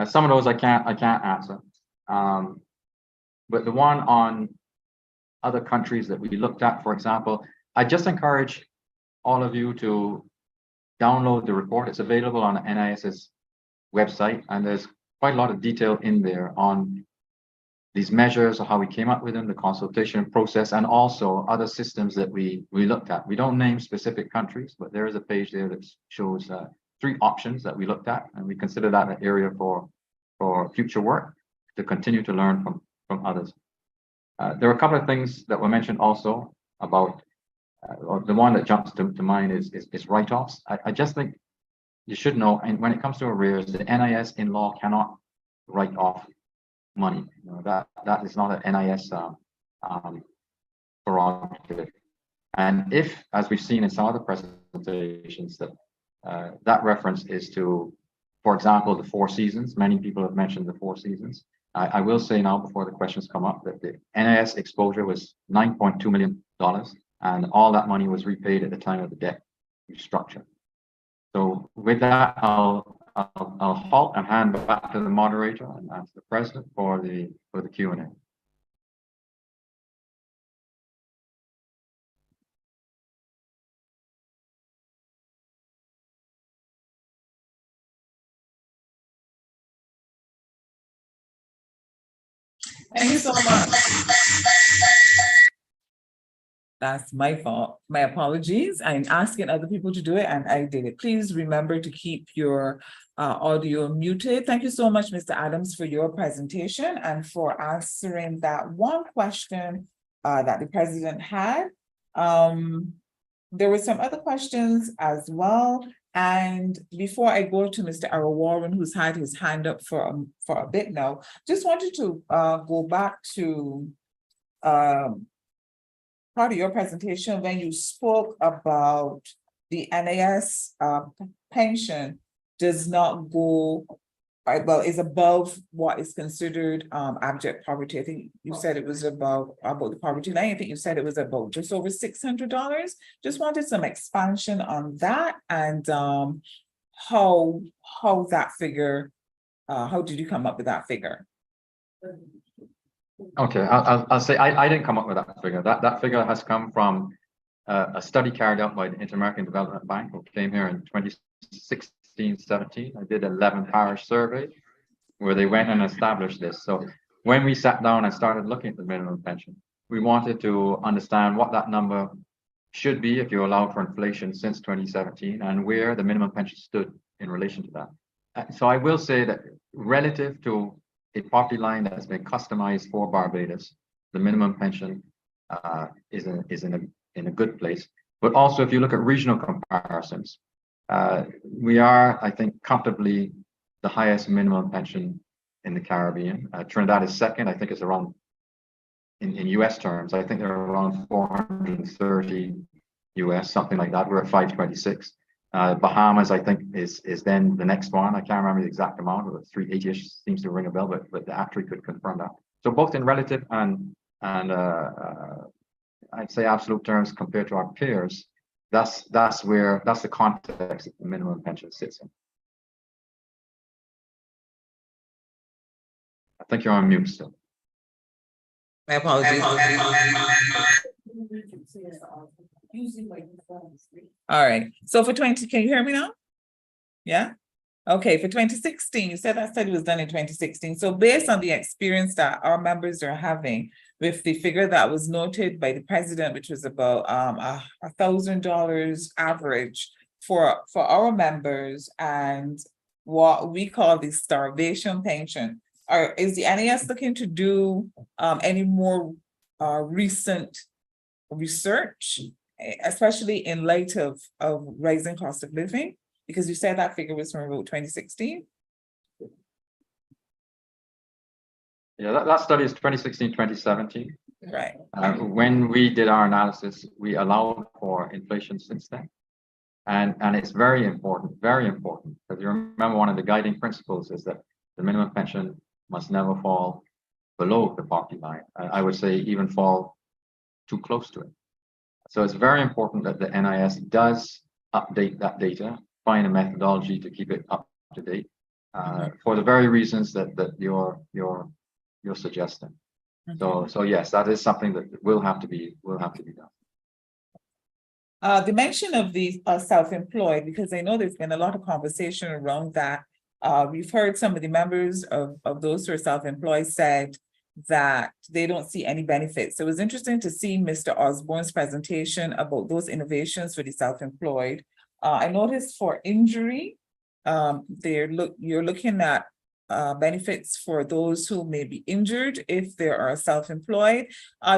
some of those I can't answer. But the one on other countries that we looked at, for example, I just encourage all of you to download the report. It's available on NIS's website, and there's quite a lot of detail in there on these measures, or how we came up with them, the consultation process, and also other systems that we looked at. We don't name specific countries, but there is a page there that shows 3 options that we looked at, and we consider that an area for future work to continue to learn from others. There are a couple of things that were mentioned also about, or the one that jumps to mind is write-offs. I just think you should know, and when it comes to arrears, the NIS in law cannot write off money. That is not an NIS prerogative. And if, as we've seen in some other presentations, that reference is to, for example, the 4 seasons. Many people have mentioned the 4 seasons. I will say now, before the questions come up, that the NIS exposure was $9.2 million, and all that money was repaid at the time of the debt restructure. So with that, I'll halt and hand back to the moderator and ask the president for the Q&A. Thank you so much. That's my fault. My apologies. I'm asking other people to do it, and I did it. Please remember to keep your audio muted. Thank you so much, Mr. Adams, for your presentation and for answering that one question that the president had. There were some other questions as well. And before I go to Mr. Warren, who's had his hand up for a bit now, just wanted to go back to part of your presentation when you spoke about the NIS pension does not go, well, is above what is considered abject poverty. I think you said it was about the poverty line. I think you said it was about just over $600. Just wanted some expansion on that, and how that figure, how did you come up with that figure? Okay, I'll say I didn't come up with that figure. That figure has come from a study carried out by the Inter-American Development Bank, who came here in 2016-17. I did an 11 parish survey where they went and established this. So when we sat down and started looking at the minimum pension, we wanted to understand what that number should be if you allow for inflation since 2017 and where the minimum pension stood in relation to that. So I will say that relative to a poverty line that has been customized for Barbados, the minimum pension is in a good place. But also, if you look at regional comparisons, we are, I think, comfortably the highest minimum pension in the Caribbean. Trinidad is second. I think it's around, in US terms, I think they're around 430 US, something like that. We're at 526. Bahamas, I think, is then the next one. I can't remember the exact amount, but 380-ish seems to ring a bell, but the Actuary could confirm that. So both in relative and I'd say absolute terms compared to our peers, that's the context that the minimum pension sits in. I think you're on mute still. My apologies. All right, so for 20, can you hear me now? Yeah, okay, for 2016, you said that study was done in 2016. So based on the experience that our members are having with the figure that was noted by the president, which was about $1,000 average for our members, and what we call the starvation pension, is the NIS looking to do any more recent research, especially in light of rising cost of living? Because you said that figure was from about 2016. Yeah, that study is 2016, 2017. Right. When we did our analysis, we allowed for inflation since then. And it's very important, because you remember one of the guiding principles is that the minimum pension must never fall below the poverty line. I would say even fall too close to it. So it's very important that the NIS does update that data, find a methodology to keep it up to date, for the very reasons that you're suggesting. So yes, that is something that will have to be done. The mention of the self-employed, because I know there's been a lot of conversation around that. We've heard some of the members of those who are self-employed said that they don't see any benefits. So it was interesting to see Mr. Osborne's presentation about those innovations for the self-employed. I noticed for injury, you're looking at benefits for those who may be injured if they are self-employed.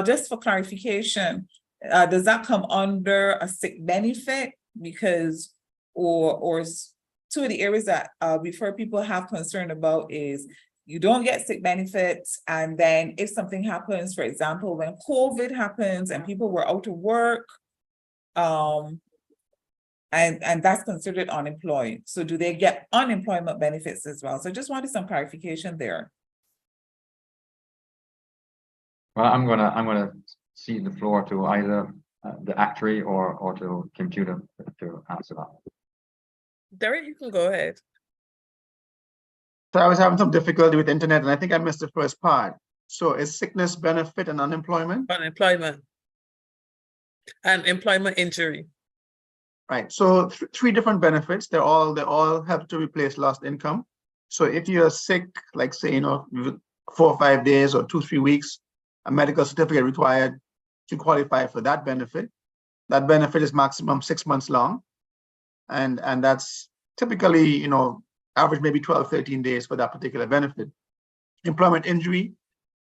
Just for clarification, does that come under a sick benefit? Because, or two of the areas that we've heard people have concern about is you don't get sick benefits, and then if something happens, for example, when COVID happens and people were out of work, and that's considered unemployed. So do they get unemployment benefits as well? So I just wanted some clarification there. Well, I'm gonna cede the floor to either the Actuary or to Kim Tudor to answer that. Derek, you can go ahead. So I was having some difficulty with internet, and I think I missed the first part. So is sickness benefit and unemployment? Unemployment and employment injury. Right. So three different benefits. They all help to replace lost income. So if you're sick, like say 4 or 5 days or 2-3 weeks, a medical certificate required to qualify for that benefit. That benefit is maximum 6 months long, and that's typically average maybe 12-13 days for that particular benefit. Employment injury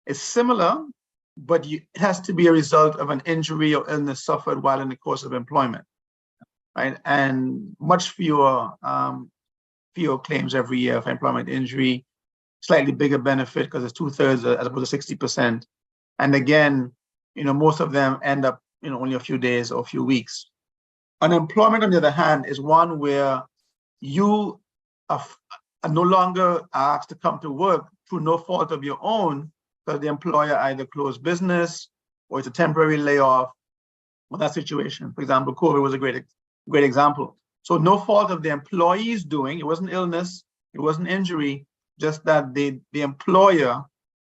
is similar, but it has to be a result of an injury or illness suffered while in the course of employment, right? And much fewer claims every year for employment injury. Slightly bigger benefit because it's 2/3 as opposed to 60%. And again, most of them end up only a few days or a few weeks. Unemployment, on the other hand, is one where you are no longer asked to come to work through no fault of your own, because the employer either closed business or it's a temporary layoff. Well, that situation, for example, COVID was a great example. So no fault of the employee's doing. It wasn't illness, it wasn't injury, just that the employer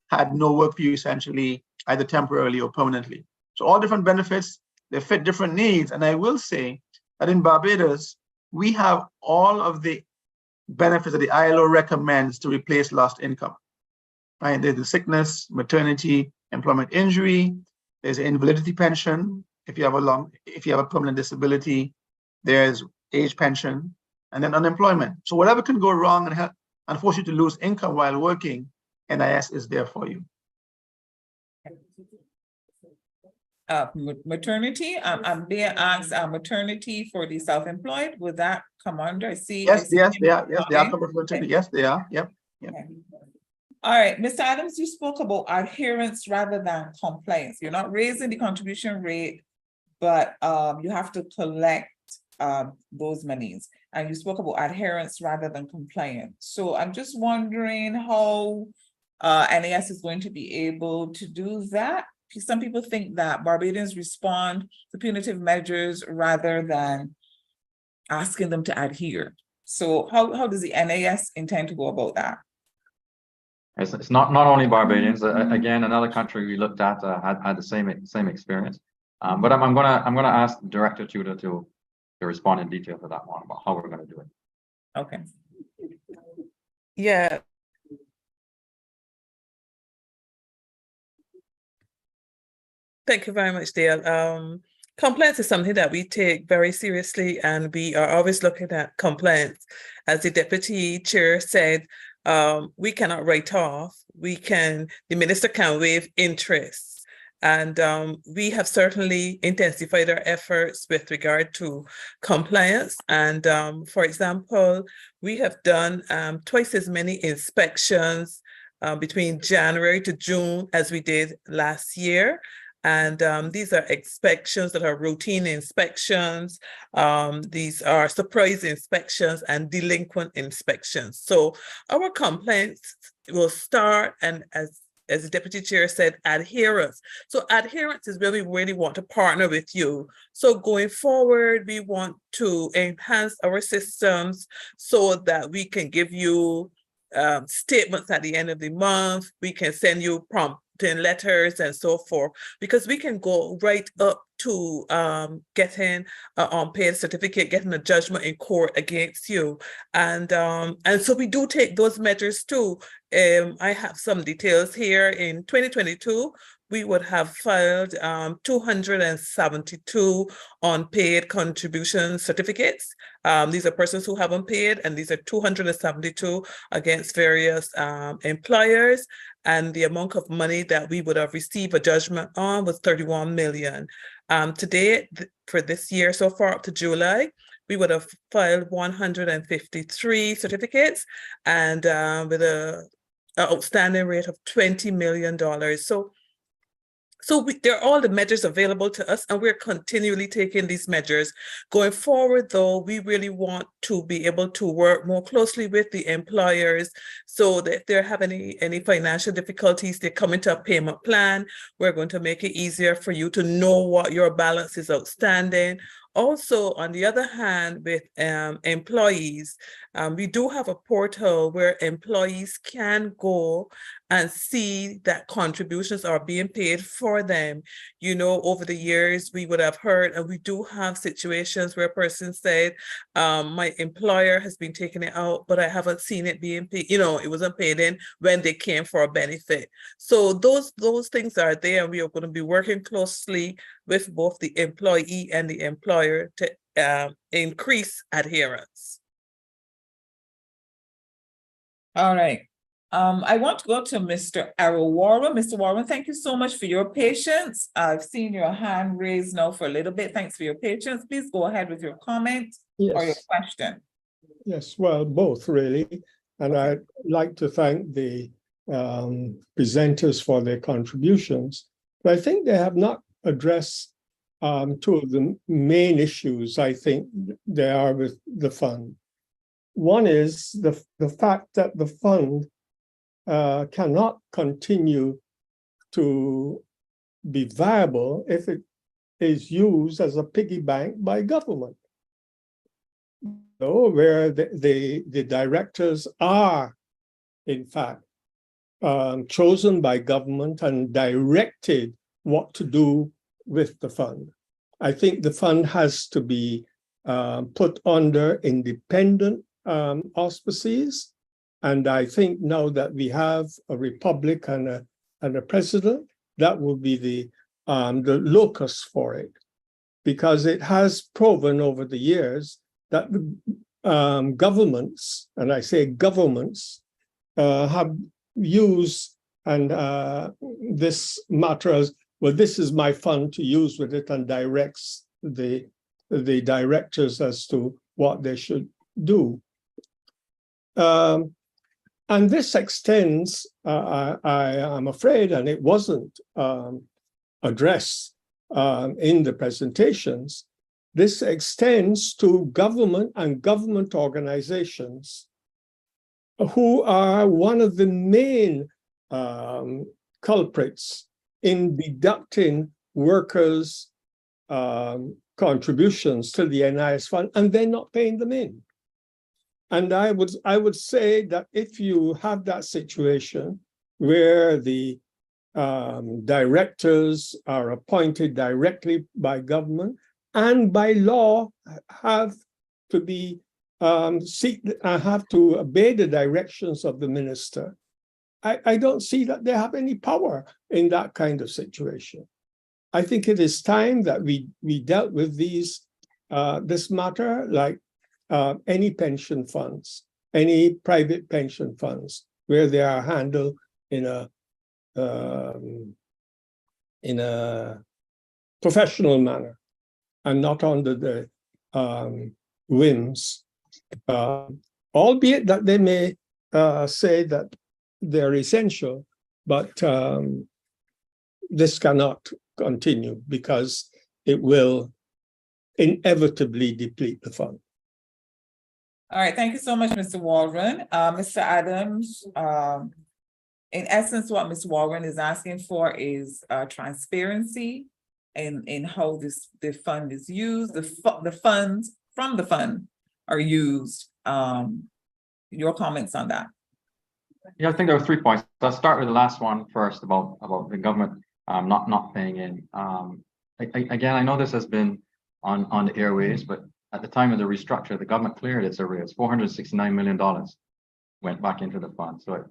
had no work for you essentially, either temporarily or permanently. So all different benefits, they fit different needs. And I will say that in Barbados, we have all of the benefits that the ILO recommends to replace lost income. right? There's the sickness, maternity, employment injury. There's an invalidity pension. If you have a permanent disability, there's age pension, and then unemployment. So whatever can go wrong and force you to lose income while working, NIS is there for you. Maternity, I'm being asked, maternity for the self-employed, would that come under? I see. Yes, they are. Yes, they are covered for maternity. Yes, they are. Yep. Okay. All right, Mr. Adams, you spoke about adherence rather than compliance. You're not raising the contribution rate, but you have to collect those monies. And you spoke about adherence rather than compliance. So I'm just wondering how NIS is going to be able to do that. Some people think that Barbadians respond to punitive measures rather than asking them to adhere. So how does the NIS intend to go about that? It's not only Barbadians. Again, another country we looked at had the same experience. But I'm gonna ask Director Tudor to respond in detail to that one about how we're gonna do it. Okay. Yeah. Thank you very much, Dale. Compliance is something that we take very seriously, and we are always looking at compliance. As the Deputy Chair said, we cannot write off. The minister can waive interest. And we have certainly intensified our efforts with regard to compliance. And for example, we have done twice as many inspections between January to June as we did last year. And these are inspections that are routine inspections. These are surprise inspections and delinquent inspections. So our complaints will start, and as the Deputy Chair said, adherence. So adherence is where we really want to partner with you. So going forward, we want to enhance our systems so that we can give you statements at the end of the month. We can send you prompting letters and so forth, because we can go right up to getting an unpaid certificate, getting a judgment in court against you. And so we do take those measures too. I have some details here. In 2022, we would have filed 272 unpaid contribution certificates. These are persons who haven't paid, and these are 272 against various employers. And the amount of money that we would have received a judgment on was 31 million. Today, for this year, so far up to July, we would have filed 153 certificates, and with an outstanding rate of $20 million. So there are all the measures available to us, and we're continually taking these measures. Going forward, though, we really want to be able to work more closely with the employers so that if they have any financial difficulties, they come into a payment plan. We're going to make it easier for you to know what your balance is outstanding. Also, on the other hand, with employees, we do have a portal where employees can go and see that contributions are being paid for them. You know, over the years, we would have heard, and we do have situations where a person said, my employer has been taking it out, but I haven't seen it being paid. You know, it wasn't paid in when they came for a benefit. So those things are there, and we are going to be working closely with both the employee and the employer to increase adherence. All right. I want to go to Mr. Errol Warren. Mr. Warren, thank you so much for your patience. I've seen your hand raised now for a little bit. Thanks for your patience. Please go ahead with your comment or your question. Yes, well, both really. And I'd like to thank the presenters for their contributions. But I think they have not addressed two of the main issues I think there are with the fund. One is the fact that the fund cannot continue to be viable if it is used as a piggy bank by government. So where the directors are, in fact, chosen by government and directed what to do with the fund. I think the fund has to be put under independent auspices And I think now that we have a republic and a president, that will be the locus for it, because it has proven over the years that governments, and I say governments, have used this matter as, well, this is my fund to use with it, and directs the directors as to what they should do. And this extends, I am afraid, and it wasn't addressed in the presentations, this extends to government and government organizations who are one of the main culprits in deducting workers' contributions to the NIS fund, and they're not paying them in. And I would say that if you have that situation where the directors are appointed directly by government and by law have to be have to obey the directions of the minister, I don't see that they have any power in that kind of situation. I think it is time that we dealt with this matter like any pension funds, any private pension funds, where they are handled in a professional manner and not under the whims, albeit that they may say that they're essential, but this cannot continue because it will inevitably deplete the fund. All right, thank you so much, Mr. Waldron. Mr. Adams, in essence, what Mr. Waldron is asking for is transparency in how the fund is used, the funds from the fund are used. Your comments on that? Yeah, I think there were 3 points. I'll start with the last one first about the government not paying in. Again, I know this has been on the airways, but at the time of the restructure, the government cleared its arrears. $469 million went back into the fund. So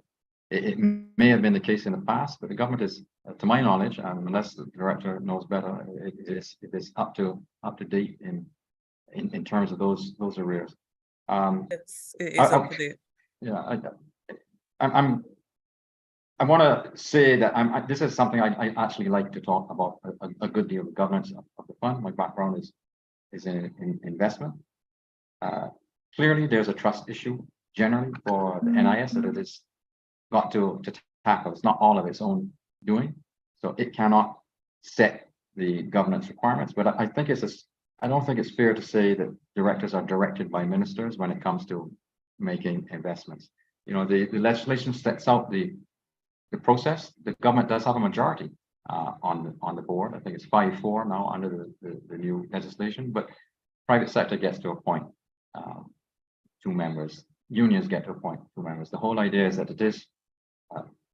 it may have been the case in the past, but the government is, to my knowledge, unless the director knows better, it is up to date in terms of those arrears. It's up to date. Yeah, I want to say that this is something I actually like to talk about a good deal of governance of the fund. My background is in investment. Clearly, there's a trust issue generally for the NIS that it has got to tackle. It's not all of its own doing, so it cannot set the governance requirements. But I don't think it's fair to say that directors are directed by ministers when it comes to making investments. You know, the legislation sets out the process. The government does have a majority on the board. I think it's 5-4 now under the new legislation, but private sector gets to appoint 2 members. Unions get to appoint 2 members. The whole idea is that it is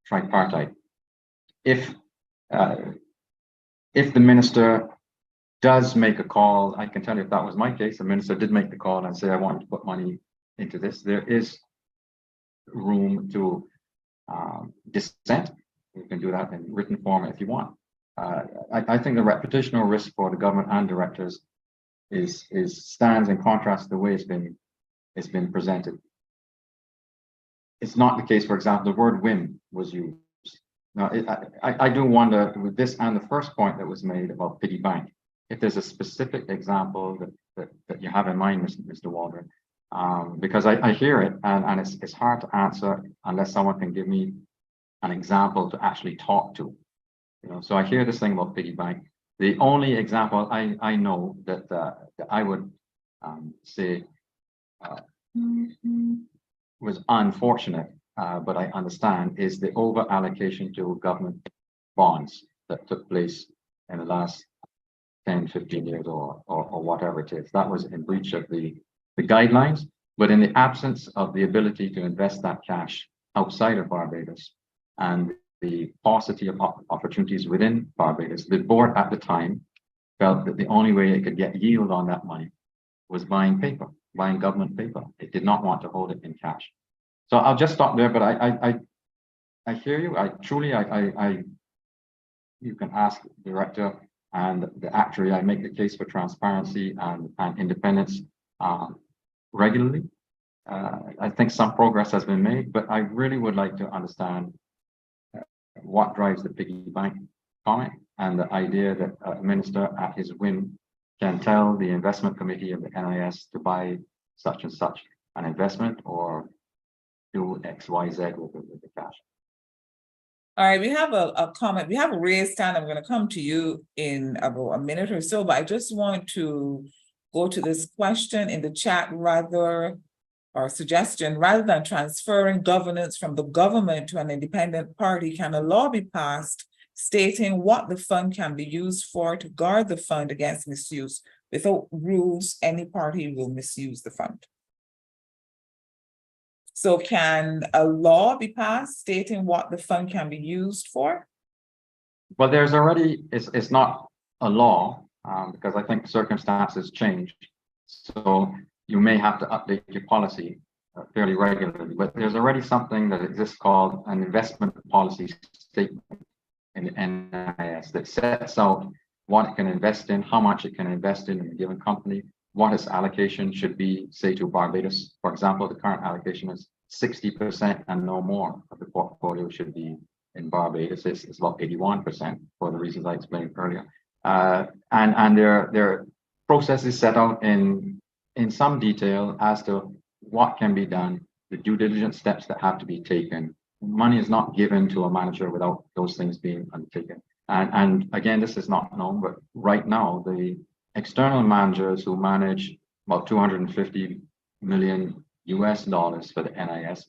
tripartite. If the minister does make a call, I can tell you if that was my case, the minister did make the call and say, I want to put money into this, there is room to dissent. You can do that in written form if you want. I think the reputational risk for the government and directors stands in contrast to the way it's been presented. It's not the case, for example, the word whim was used. Now, I do wonder with this and the first point that was made about piggy bank, if there's a specific example that you have in mind, Mr. Waldron, because I hear it and it's hard to answer unless someone can give me an example to actually talk to. You know, so I hear this thing about piggy bank. The only example I know that I would say was unfortunate, but I understand, is the over allocation to government bonds that took place in the last 10, 15 years or whatever it is. That was in breach of the guidelines, but in the absence of the ability to invest that cash outside of Barbados and the paucity of opportunities within Barbados, the board at the time felt that the only way it could get yield on that money was buying paper, buying government paper. It did not want to hold it in cash. So I'll just stop there, but I hear you. You can ask the director and the actuary. I make the case for transparency and independence regularly. I think some progress has been made, but I really would like to understand what drives the piggy bank comment and the idea that a minister at his whim can tell the investment committee of the NIS to buy such and such an investment or do X, Y, Z with the cash. All right, we have a comment. We have a raised hand. I'm going to come to you in about a minute or so, but I just want to go to this question in the chat or suggestion, rather than transferring governance from the government to an independent party, can a law be passed stating what the fund can be used for to guard the fund against misuse? Without rules, any party will misuse the fund. So can a law be passed stating what the fund can be used for? Well, there's already, it's not a law because I think circumstances change. So you may have to update your policy fairly regularly, but there's already something that exists called an investment policy statement in the NIS that sets out what it can invest in, how much it can invest in a given company, what its allocation should be, say to Barbados. For example, the current allocation is 60% and no more of the portfolio should be in Barbados. It's about 81% for the reasons I explained earlier. And their processes set out in some detail as to what can be done, the due diligence steps that have to be taken. Money is not given to a manager without those things being undertaken. And again, this is not known, but right now, the external managers who manage about $250 million US for the NIS,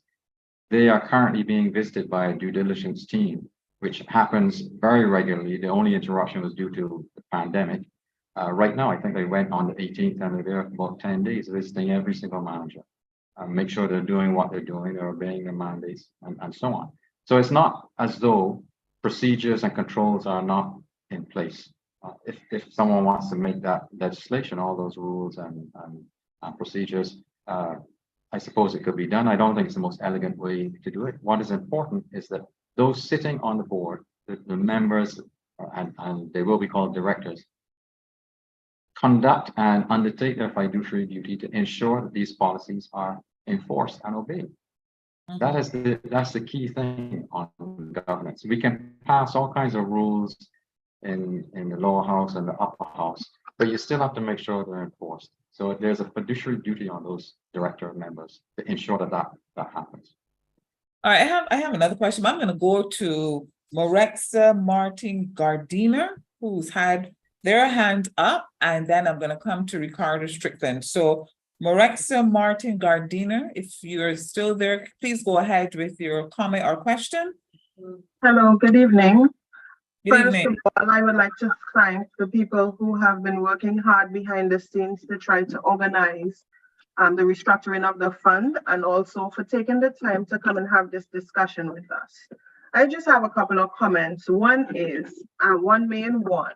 they are currently being visited by a due diligence team, which happens very regularly. The only interruption was due to the pandemic. Right now, I think they went on the 18th and they're there for about 10 days visiting every single manager. Make sure they're doing what they're doing, they're obeying their mandates and so on. So it's not as though procedures and controls are not in place. If someone wants to make that legislation, all those rules and procedures, I suppose it could be done. I don't think it's the most elegant way to do it. What is important is that those sitting on the board, the members, and they will be called directors, conduct and undertake their fiduciary duty to ensure that these policies are enforced and obeyed. That's the key thing on governance. We can pass all kinds of rules in the lower house and the upper house, but you still have to make sure they're enforced. So there's a fiduciary duty on those director members to ensure that happens. All right, I have another question. I'm going to go to Morexa Martin Gardiner, who's had their hand up, and then I'm going to come to Ricardo Strickland. So Morexa Martin Gardiner, if you're still there, please go ahead with your comment or question. Hello, good evening. Good First evening. of all, I would like to thank the people who have been working hard behind the scenes to try to organize the restructuring of the fund, and also for taking the time to come and have this discussion with us. I just have a couple of comments. One main one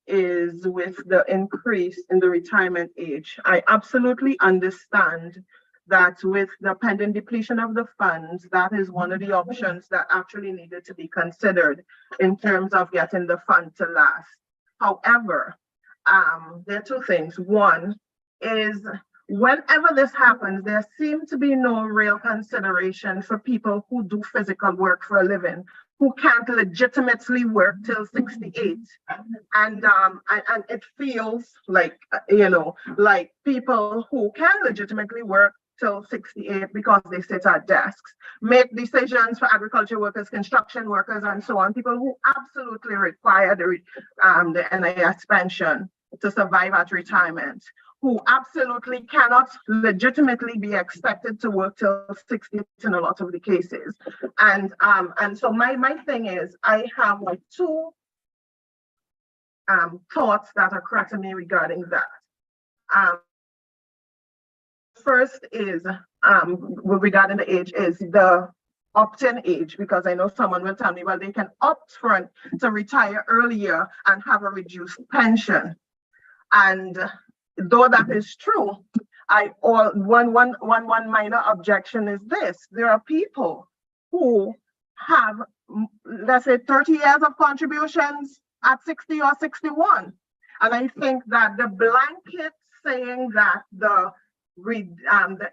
is with the increase in the retirement age. I absolutely understand that with the pending depletion of the funds, that is one of the options that actually needed to be considered in terms of getting the fund to last. However, there are two things. One is, whenever this happens, there seems to be no real consideration for people who do physical work for a living, who can't legitimately work till 68. And it feels like, like people who can legitimately work till 68 because they sit at desks, make decisions for agriculture workers, construction workers, and so on, people who absolutely require the NIS pension to survive at retirement, who absolutely cannot legitimately be expected to work till 60 in a lot of the cases. And so my thing is, I have like two thoughts that occur to me regarding that. First is regarding the age is the opt-in age, because I know someone will tell me, well, they can opt for to retire earlier and have a reduced pension. And though that is true, one minor objection is this: there are people who have, let's say, 30 years of contributions at 60 or 61. And I think that the blanket saying that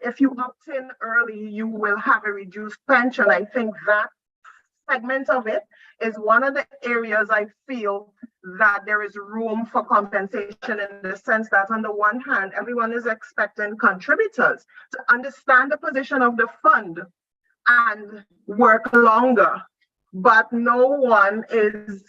if you opt in early, you will have a reduced pension, I think that segment of it is one of the areas I feel that there is room for compensation, in the sense that on the one hand, everyone is expecting contributors to understand the position of the fund and work longer. But no one is,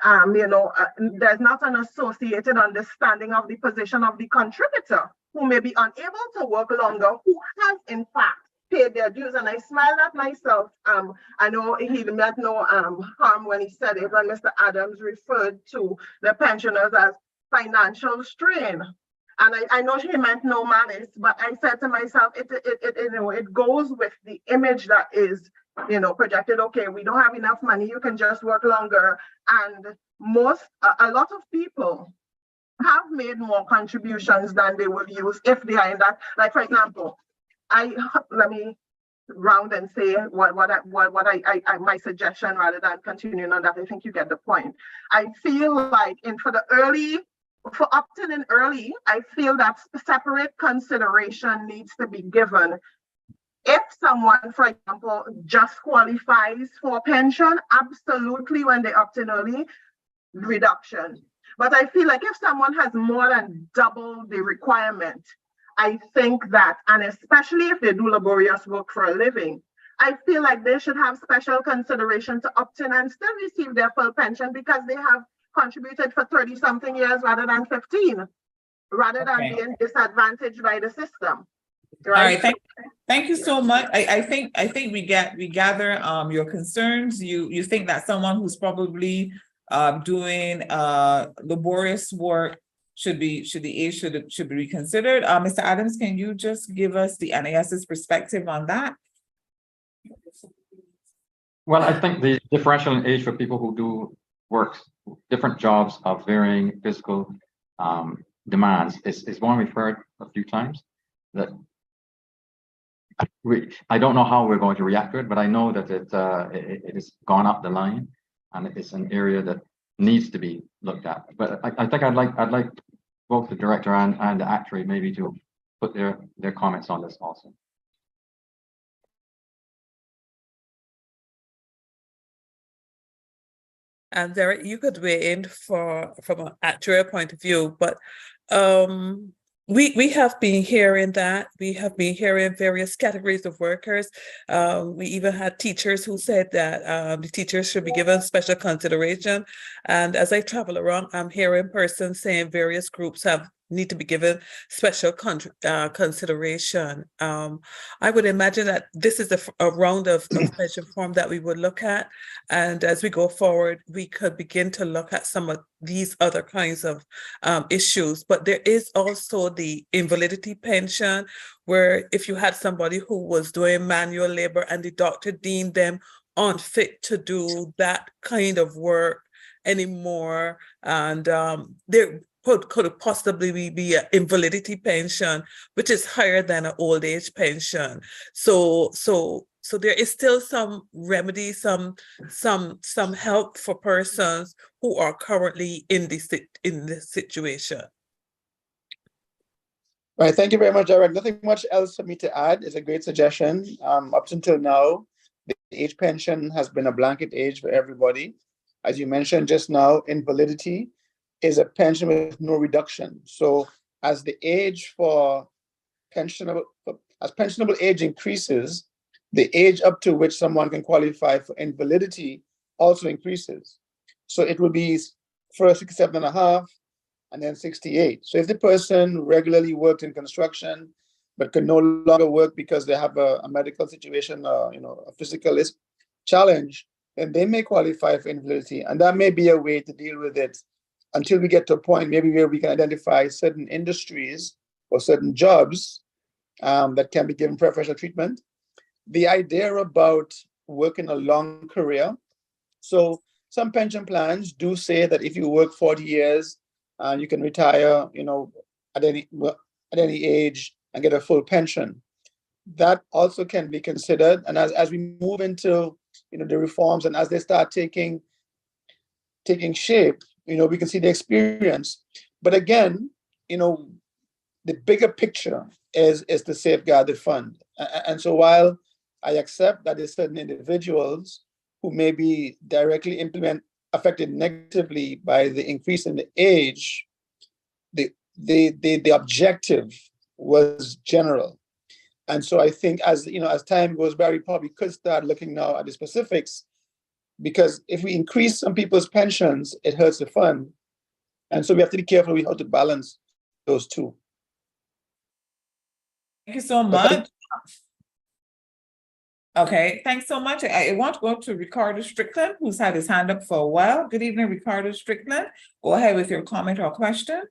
there's not an associated understanding of the position of the contributor, who may be unable to work longer, who has in fact paid their dues. And I smiled at myself. I know he meant no harm when he said it, when Mr. Adams referred to the pensioners as financial strain. And I know he meant no malice, but I said to myself, it goes with the image that is, projected. Okay, we don't have enough money, you can just work longer. And a lot of people have made more contributions than they will use if they are in that. Like, for example, let me round and say what my suggestion, rather than continuing on that. I think you get the point. I feel like for opting in early, I feel that separate consideration needs to be given. If someone, for example, just qualifies for pension, absolutely, when they opt in early, reduction. But I feel like if someone has more than double the requirement, I think that, and especially if they do laborious work for a living, I feel like they should have special consideration to opt in and still receive their full pension, because they have contributed for 30-something years rather than 15, rather than being disadvantaged by the system. Right? All right, thank you so much. I think we gather your concerns. You think that someone who's probably doing laborious work the age should be reconsidered. Mr. Adams, can you just give us the NIS's perspective on that? Well, I think the differential in age for people who do work different jobs of varying physical demands is one we've heard a few times. That I don't know how we're going to react to it, but I know that it has gone up the line, and it's an area that needs to be looked at. But I think I'd like both the director and the actuary maybe to put their comments on this also. And Derek, you could weigh in from an actuarial point of view, but we have been hearing that. We have been hearing various categories of workers. We even had teachers who said that the teachers should be given special consideration. And as I travel around, I'm hearing persons saying various groups need to be given special consideration. I would imagine that this is a round of pension reform that we would look at. And as we go forward, we could begin to look at some of these other kinds of issues. But there is also the invalidity pension, where if you had somebody who was doing manual labor and the doctor deemed them unfit to do that kind of work anymore, and there could possibly be an invalidity pension, which is higher than an old age pension. So there is still some remedy, some help for persons who are currently in this situation. Right, thank you very much, Derek. Nothing much else for me to add. It's a great suggestion. Up until now, the age pension has been a blanket age for everybody. As you mentioned just now, invalidity is a pension with no reduction. So as the age for pensionable age increases, the age up to which someone can qualify for invalidity also increases. So it will be first 67.5 and then 68. So if the person regularly worked in construction but can no longer work because they have a medical situation, a physical challenge, then they may qualify for invalidity. And that may be a way to deal with it until we get to a point maybe where we can identify certain industries or certain jobs that can be given preferential treatment. The idea about working a long career. So some pension plans do say that if you work 40 years, you can retire, at any age and get a full pension. That also can be considered. And as we move into, the reforms, and as they start taking shape, we can see the experience. But again, the bigger picture is to safeguard the fund. And so while I accept that there's certain individuals who may be directly affected negatively by the increase in the age, the objective was general. And so I think as time goes by, we probably could start looking now at the specifics, because if we increase some people's pensions, it hurts the fund. And so we have to be careful how to balance those two. Thank you so much. Okay, thanks so much. I want to go to Ricardo Strickland, who's had his hand up for a while. Good evening, Ricardo Strickland. Go ahead with your comment or question.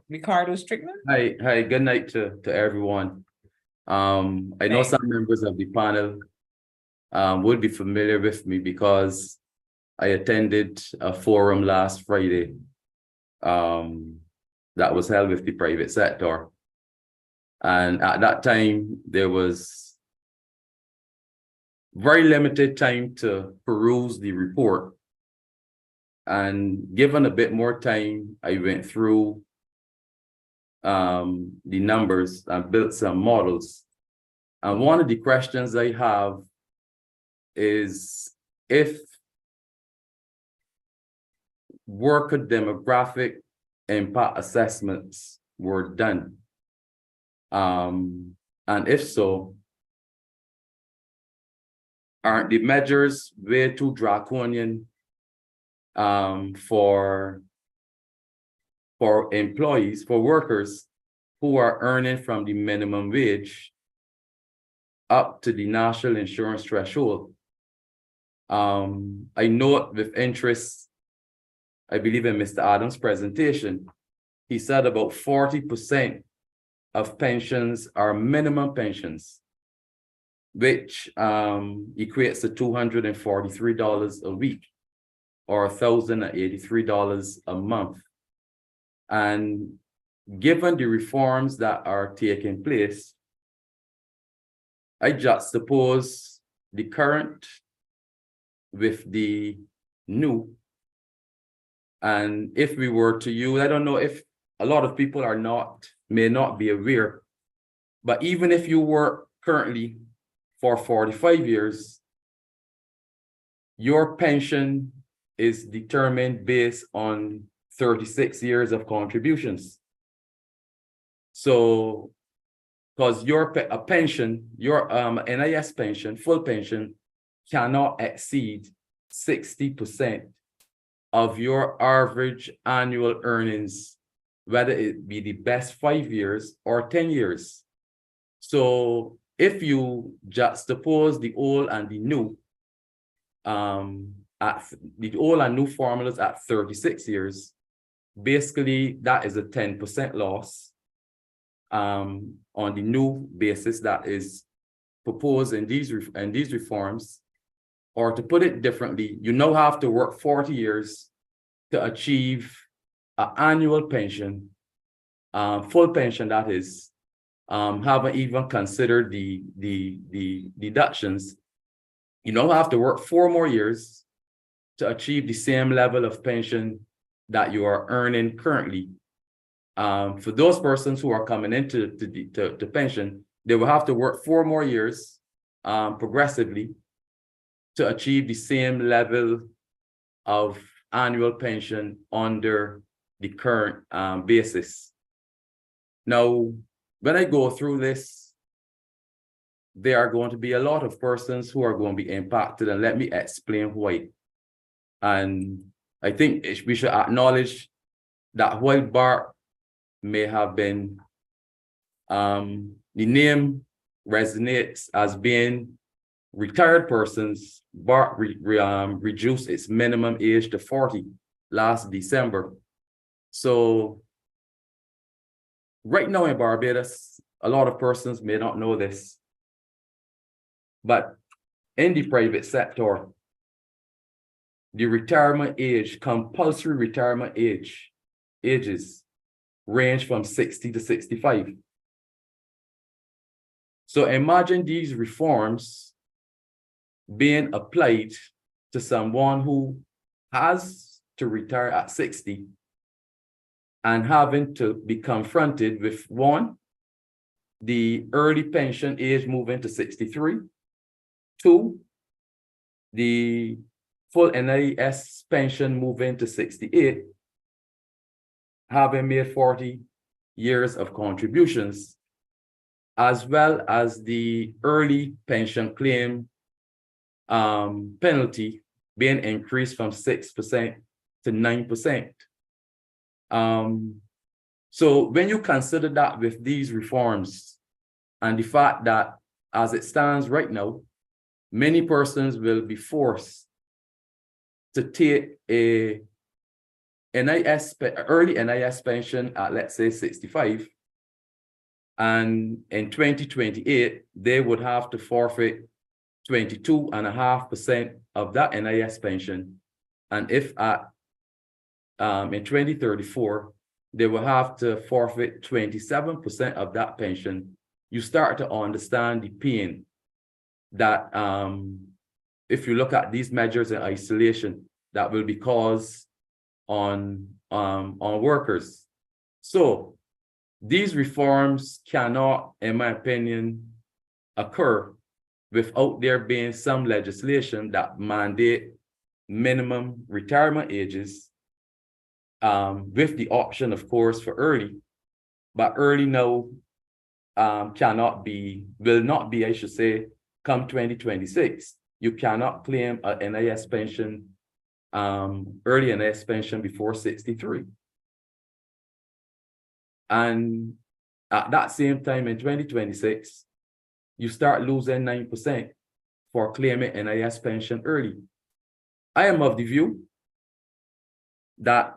Ricardo Strickland. Hi, good night to everyone. I know Thanks. some members of the panel would be familiar with me because I attended a forum last Friday that was held with the private sector. And at that time, there was very limited time to peruse the report. And given a bit more time, I went through the numbers and built some models. And one of the questions I have is if worker demographic impact assessments were done, and if so, aren't the measures way too draconian for employees, for workers who are earning from the minimum wage up to the national insurance threshold? I note with interest, I believe in Mr. Adams' presentation, he said about 40% of pensions are minimum pensions, which equates to $243 a week or $1,083 a month. And given the reforms that are taking place, I juxtapose the current with the new. And if we were to use, I don't know if a lot of people may not be aware, but even if you work currently for 45 years, your pension is determined based on 36 years of contributions. So, because your pension, your NIS pension, full pension, cannot exceed 60% of your average annual earnings, whether it be the best 5 years or 10 years. So if you juxtapose the old and the new, at the old and new formulas at 36 years, basically that is a 10% loss on the new basis that is proposed in these reforms. Or to put it differently, you now have to work 40 years to achieve an annual pension, full pension that is, haven't even considered the deductions. You now have to work 4 more years to achieve the same level of pension that you are earning currently. For those persons who are coming into to pension, they will have to work 4 more years progressively to achieve the same level of annual pension under the current basis. Now, when I go through this, there are going to be a lot of persons who are going to be impacted, and let me explain why. And I think we should acknowledge that while BART may have been, the name resonates as being retired persons, BART reduced its minimum age to 40 last December. So right now in Barbados, a lot of persons may not know this, but in the private sector, the retirement age, compulsory retirement ages range from 60 to 65. So imagine these reforms being applied to someone who has to retire at 60 and having to be confronted with one, the early pension age moving to 63, two, the full NIS pension moving to 68, having made 40 years of contributions, as well as the early pension claim penalty being increased from 6% to 9%. So when you consider that with these reforms and the fact that as it stands right now, many persons will be forced to take a early NIS pension at, let's say, 65, and in 2028, they would have to forfeit 22.5% of that NIS pension. And if in 2034, they will have to forfeit 27% of that pension. You start to understand the pain that if you look at these measures in isolation, that will be caused on workers. So these reforms cannot, in my opinion, occur without there being some legislation that mandate minimum retirement ages, with the option, of course, for early, but early now will not be, I should say, come 2026. You cannot claim a NIS pension, early NIS pension before 63. And at that same time in 2026, you start losing 9% for claiming NIS pension early. I am of the view that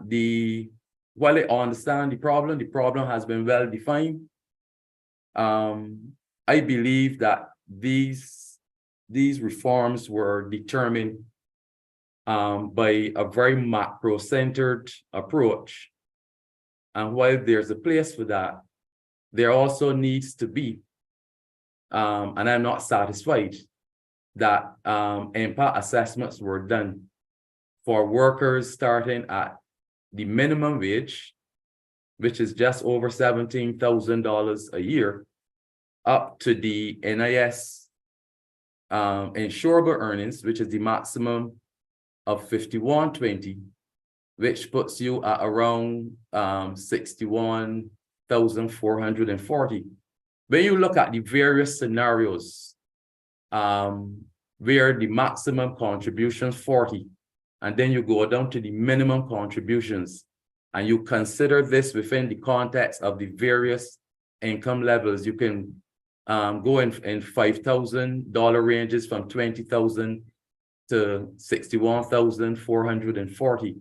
while I understand the problem has been well defined. I believe that these reforms were determined by a very macro-centered approach. And while there's a place for that, there also needs to be, and I'm not satisfied, that impact assessments were done for workers starting at the minimum wage, which is just over $17,000 a year, up to the NIS insurable earnings, which is the maximum of $51.20, which puts you at around $61,440. When you look at the various scenarios where the maximum contribution 40, and then you go down to the minimum contributions, and you consider this within the context of the various income levels, you can go in $5,000 ranges from $20,000 to $61,440,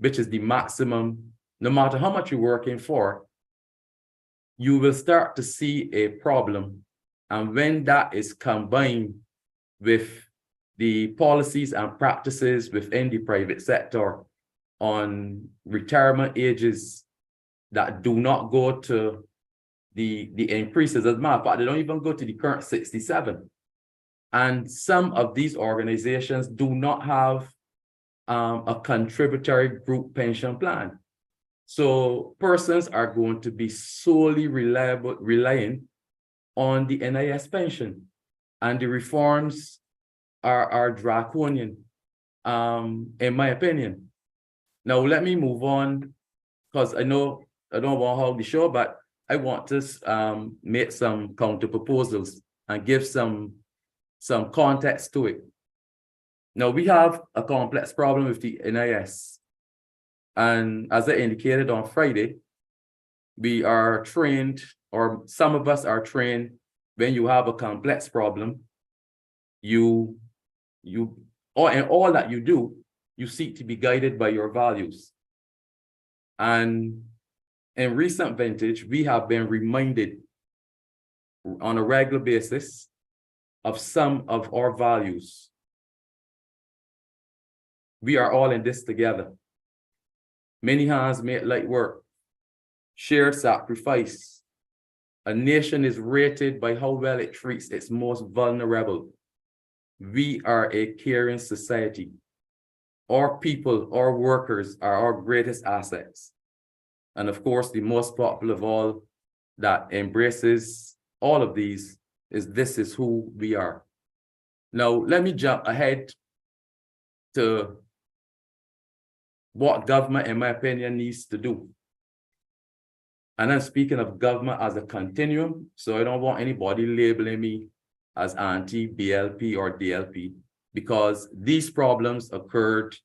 which is the maximum. No matter how much you're working for, you will start to see a problem. And when that is combined with the policies and practices within the private sector on retirement ages that do not go to the increases, as a matter of fact, they don't even go to the current 67. And some of these organizations do not have a contributory group pension plan. So persons are going to be solely relying on the NIS pension, and the reforms are draconian, in my opinion. Now, let me move on, because I know I don't want to hold the show, but I want to make some counter proposals and give some context to it. Now, we have a complex problem with the NIS. And as I indicated on Friday, we are trained, or some of us are trained, when you have a complex problem, in all that you do, you seek to be guided by your values. And in recent vintage, we have been reminded on a regular basis of some of our values. We are all in this together. Many hands make light work. Shared sacrifice. A nation is rated by how well it treats its most vulnerable. We are a caring society. Our people, our workers are our greatest assets. And of course, the most popular of all that embraces all of these is this is who we are. Now, let me jump ahead to what government, in my opinion, needs to do. And I'm speaking of government as a continuum, so I don't want anybody labeling me as anti-BLP or DLP, because these problems occurred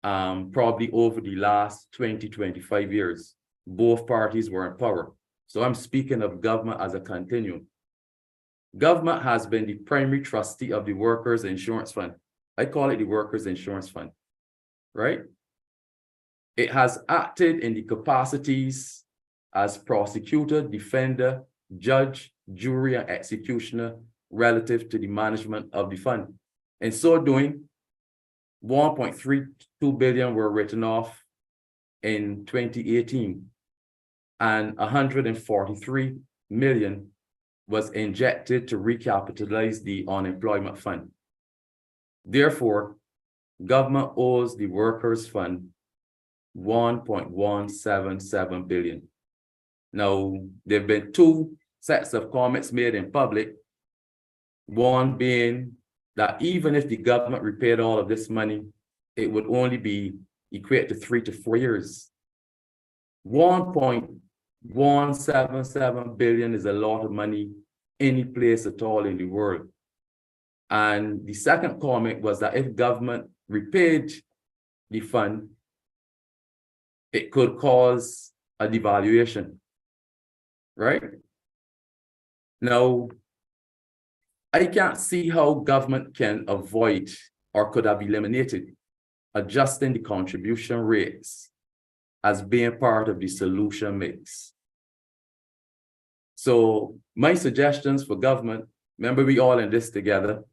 probably over the last 20, 25 years. Both parties were in power. So I'm speaking of government as a continuum. Government has been the primary trustee of the Workers' Insurance Fund. I call it the Workers' Insurance Fund, right? It has acted in the capacities as prosecutor, defender, judge, jury, and executioner relative to the management of the fund. In so doing, 1.32 billion were written off in 2018, and 143 million was injected to recapitalize the unemployment fund. Therefore, government owes the Workers' Fund 1.177 billion. Now, there have been two sets of comments made in public. One being that even if the government repaid all of this money, it would only be equate to 3 to 4 years. 1.177 billion is a lot of money any place at all in the world. And the second comment was that if government repaid the fund, it could cause a devaluation, right? Now, I can't see how government can avoid or could have eliminated adjusting the contribution rates as being part of the solution mix. So my suggestions for government, remember we all in this together,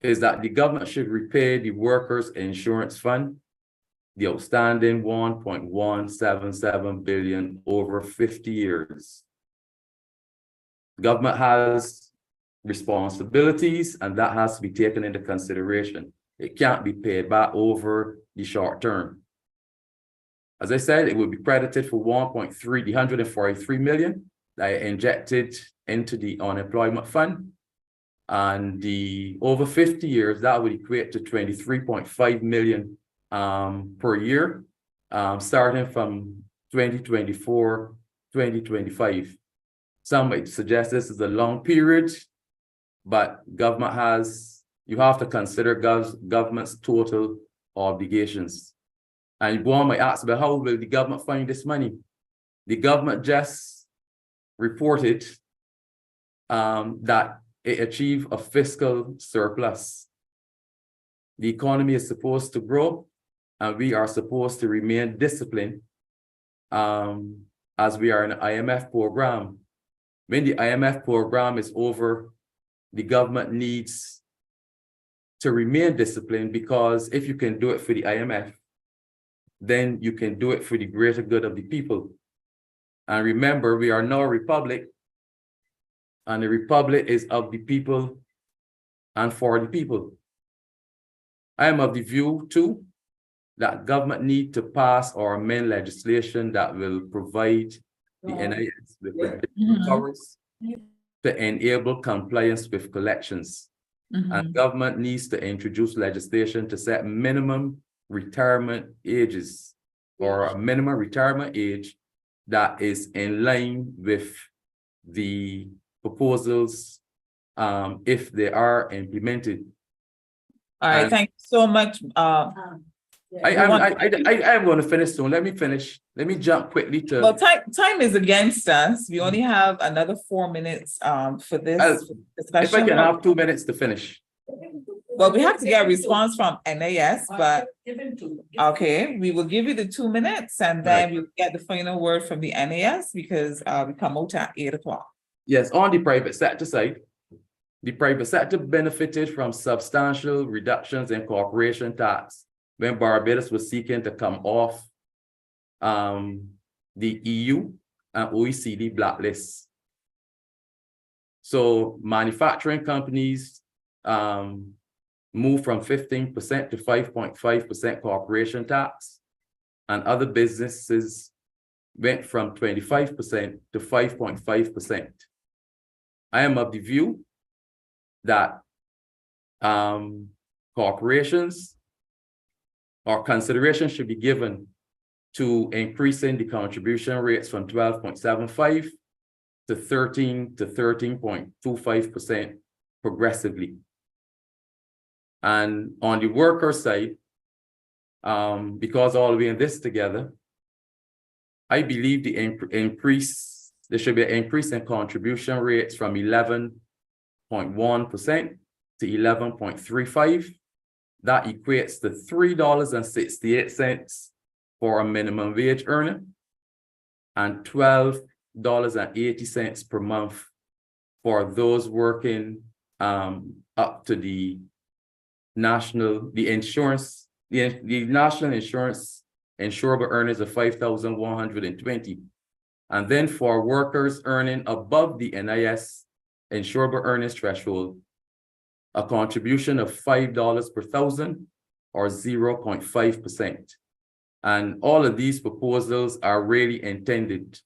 is that the government should repay the Workers' Insurance Fund the outstanding 1.177 billion over 50 years. Government has responsibilities, and that has to be taken into consideration. It can't be paid back over the short term. As I said, it will be credited for 143 million that I injected into the unemployment fund. And the over 50 years, that would equate to 23.5 million per year, starting from 2024, 2025. Some might suggest this is a long period, but government you have to consider government's total obligations. And one might ask, but how will the government find this money? The government just reported that it achieved a fiscal surplus. The economy is supposed to grow, and we are supposed to remain disciplined as we are in an IMF program. When the IMF program is over, the government needs to remain disciplined, because if you can do it for the IMF, then you can do it for the greater good of the people. And remember, we are now a republic, and the republic is of the people and for the people. I am of the view, too, that government need to pass or amend legislation that will provide the NIS with powers to enable compliance with collections. And government needs to introduce legislation to set minimum retirement ages, or a minimum retirement age that is in line with the proposals if they are implemented. All right, thank you so much. I'm going to finish soon. Let me finish. Let me jump quickly to. Well, time is against us. We only have another 4 minutes for this discussion. If I can have 2 minutes to finish. Well, we have to get a response from NIS, but okay, we will give you the 2 minutes, and then we'll get the final word from the NIS, because we come out at 8 o'clock. Yes, on the private sector side, the private sector benefited from substantial reductions in corporation tax when Barbados was seeking to come off the EU and OECD blacklists. So manufacturing companies moved from 15% to 5.5% corporation tax, and other businesses went from 25% to 5.5%. I am of the view that corporations or consideration should be given to increasing the contribution rates from 12.75 to 13 to 13.25% progressively. And on the worker side, because all we're in this together, I believe the there should be an increase in contribution rates from 11.1% to 11.35. That equates to $3.68 for a minimum wage earner and $12.80 per month for those working up to the national insurance insurable earnings of 5,120. And then for workers earning above the NIS insurable earnings threshold, a contribution of $5 per thousand or 0.5%. And all of these proposals are really intended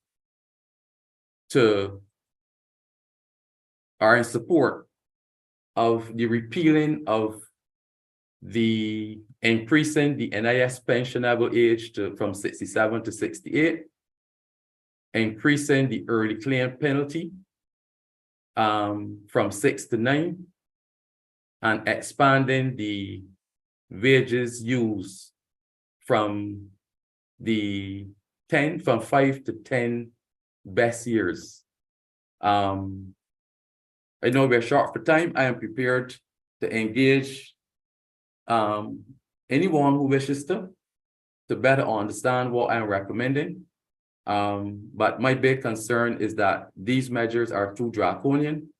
are in support of the repealing of the increasing the NIS pensionable age from 67 to 68, increasing the early claim penalty from 6 to 9, and expanding the wages used from 5 to 10 best years. I know we're short for time. I am prepared to engage anyone who wishes to better understand what I'm recommending. But my big concern is that these measures are too draconian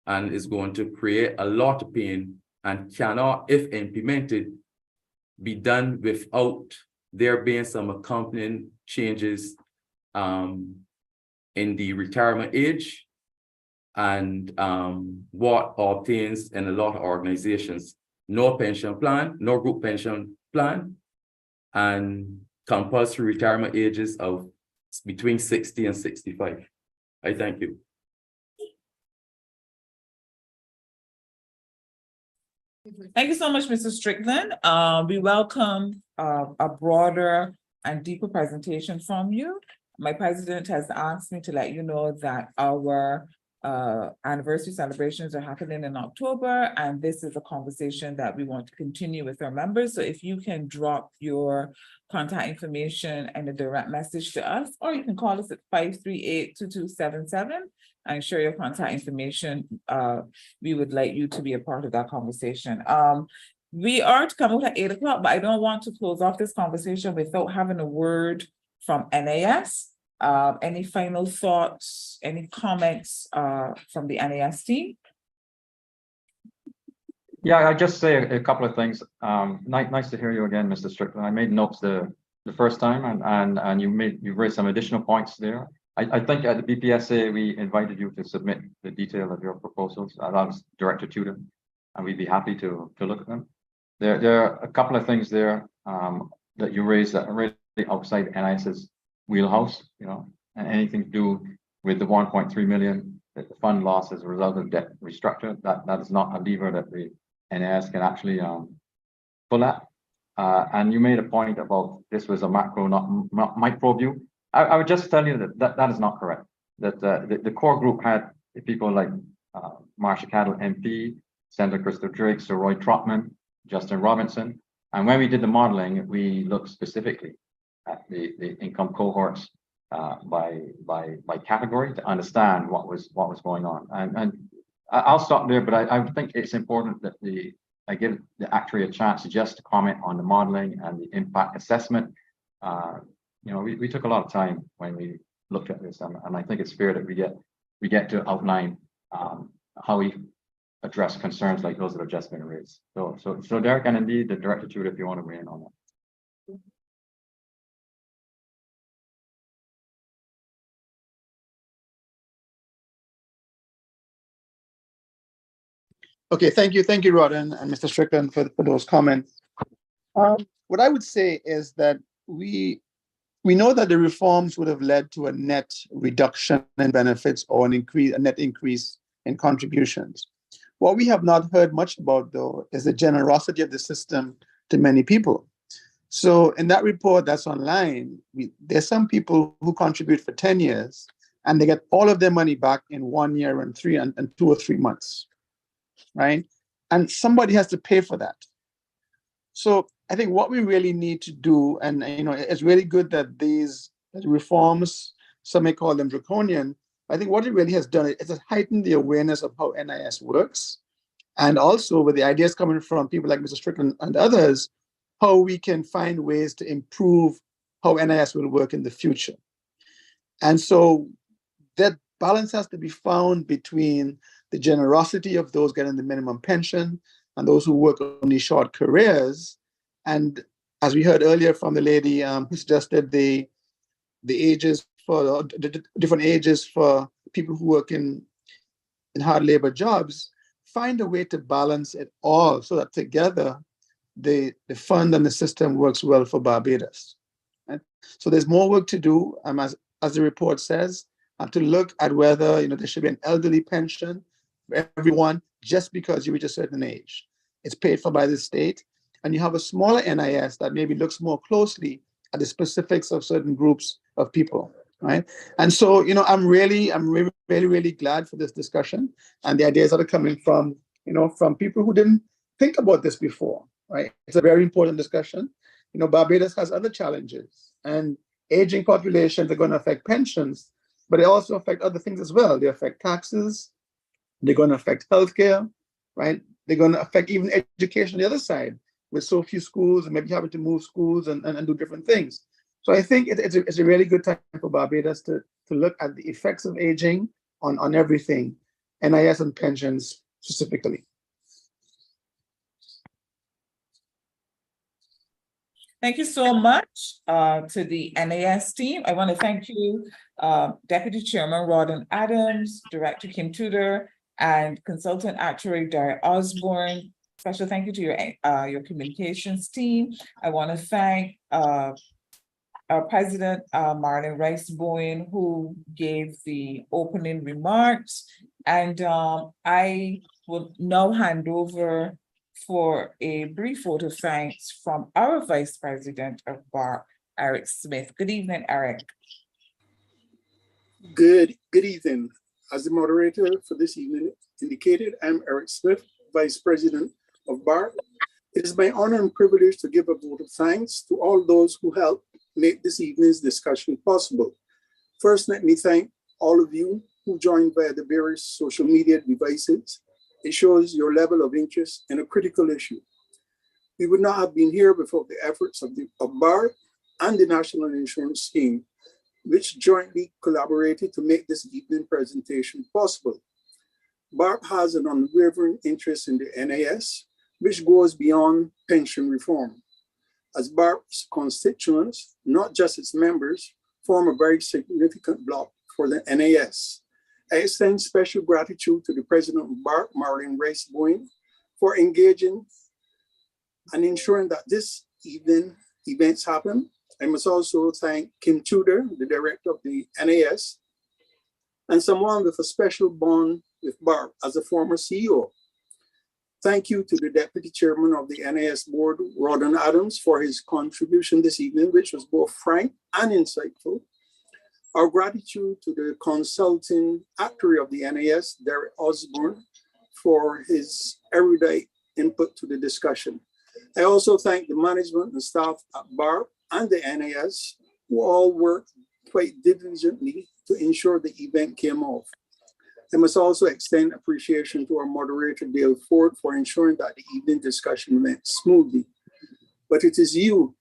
and is going to create a lot of pain and cannot, if implemented, be done without there being some accompanying changes in the retirement age and what obtains in a lot of organizations. No pension plan, no group pension plan, and compulsory retirement ages of between 60 and 65. I thank you. Thank you so much, Mr. Strickland. We welcome a broader and deeper presentation from you. My president has asked me to let you know that our anniversary celebrations are happening in October, and this is a conversation that we want to continue with our members. So if you can drop your contact information and a direct message to us, or you can call us at 538-2277 and share your contact information. We would like you to be a part of that conversation. We are to come out at 8 o'clock, but I don't want to close off this conversation without having a word from NIS. Any final thoughts, any comments from the NIS team? Yeah, I just say a couple of things. Nice to hear you again, Mr. Strickland. I made notes the first time, and you raised some additional points there. I think at the BPSA we invited you to submit the detail of your proposals. That was Director Tudor, and we'd be happy to look at them. There are a couple of things there that you raised that are really outside NIS's wheelhouse, and anything to do with the 1.3 million that the fund lost as a result of debt restructure. That is not a lever that the NIS can actually pull at. And you made a point about this was a macro, not micro view. I would just tell you that is not correct. That the core group had people like Marsha Cattle MP, Senator Crystal Drake, Sir Roy Trotman, Justin Robinson. And when we did the modeling, we looked specifically at the income cohorts by category to understand what was going on. And I'll stop there, but I think it's important that I give the actuary a chance just to comment on the modeling and the impact assessment. We took a lot of time when we looked at this, and I think it's fair that we get to outline how we address concerns like those that have just been raised. So Derek, and indeed the Director Tudor, if you want to weigh in on that. Okay, thank you, Rawdon and Mr. Strickland for those comments. What I would say is that we know that the reforms would have led to a net reduction in benefits or a net increase in contributions. What we have not heard much about, though, is the generosity of the system to many people. So in that report that's online, there's some people who contribute for 10 years and they get all of their money back in 1 year and 2 or 3 months, right? And somebody has to pay for that. So I think what we really need to do, and it's really good that these reforms, some may call them draconian, I think what it really has done is it heightened the awareness of how NIS works, and also with the ideas coming from people like Mr. Strickland and others, how we can find ways to improve how NIS will work in the future. And so that balance has to be found between the generosity of those getting the minimum pension and those who work only short careers. And as we heard earlier from the lady who suggested the ages for the different ages for people who work in hard labor jobs, find a way to balance it all so that together the fund and the system works well for Barbados. Right? So there's more work to do, as the report says, to look at whether there should be an elderly pension for everyone just because you reach a certain age. It's paid for by the state, and you have a smaller NIS that maybe looks more closely at the specifics of certain groups of people, right? And so, I'm really glad for this discussion and the ideas that are coming from, from people who didn't think about this before, right? It's a very important discussion. Barbados has other challenges, and aging populations are going to affect pensions, but they also affect other things as well. They affect taxes, they're going to affect healthcare, right? They're going to affect even education on the other side, with so few schools and maybe having to move schools and do different things. So I think it's a really good time for Barbados to look at the effects of aging on everything, NIS and pensions specifically. Thank you so much to the NIS team. I want to thank you, Deputy Chairman Rawdon Adams, Director Kim Tudor, and Consultant Actuary Derek Osborne. Special thank you to your communications team. I want to thank our President, Marlon Rice-Bowen, who gave the opening remarks. And I will now hand over for a brief vote of thanks from our Vice President of BAR, Eric Smith. Good evening, Eric. Good evening. As the moderator for this evening indicated, I'm Eric Smith, Vice President of BAR. It is my honor and privilege to give a vote of thanks to all those who helped make this evening's discussion possible. First, let me thank all of you who joined via the various social media devices. It shows your level of interest in a critical issue. We would not have been here without the efforts of BAR and the National Insurance Scheme, which jointly collaborated to make this evening presentation possible. BAR has an unwavering interest in the NIS, which goes beyond pension reform. As BAR's constituents, not just its members, form a very significant bloc for the NIS. I extend special gratitude to the President of BAR, Marlon Rice-Bowen, for engaging and ensuring that this evening events happen. I must also thank Kim Tudor, the Director of the NIS, and someone with a special bond with BAR as a former CEO. Thank you to the Deputy Chairman of the NIS Board, Rawdon Adams, for his contribution this evening, which was both frank and insightful. Our gratitude to the Consulting Actuary of the NIS, Derek Osborne, for his erudite input to the discussion. I also thank the management and staff at BAR and the NIS, who all worked quite diligently to ensure the event came off. I must also extend appreciation to our moderator, Dale Forde, for ensuring that the evening discussion went smoothly. But it is you,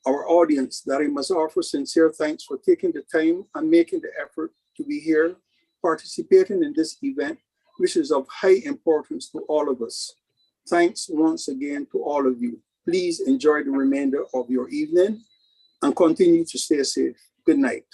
our audience, that I must offer sincere thanks for taking the time and making the effort to be here, participating in this event, which is of high importance to all of us. Thanks once again to all of you. Please enjoy the remainder of your evening and continue to stay safe. Good night.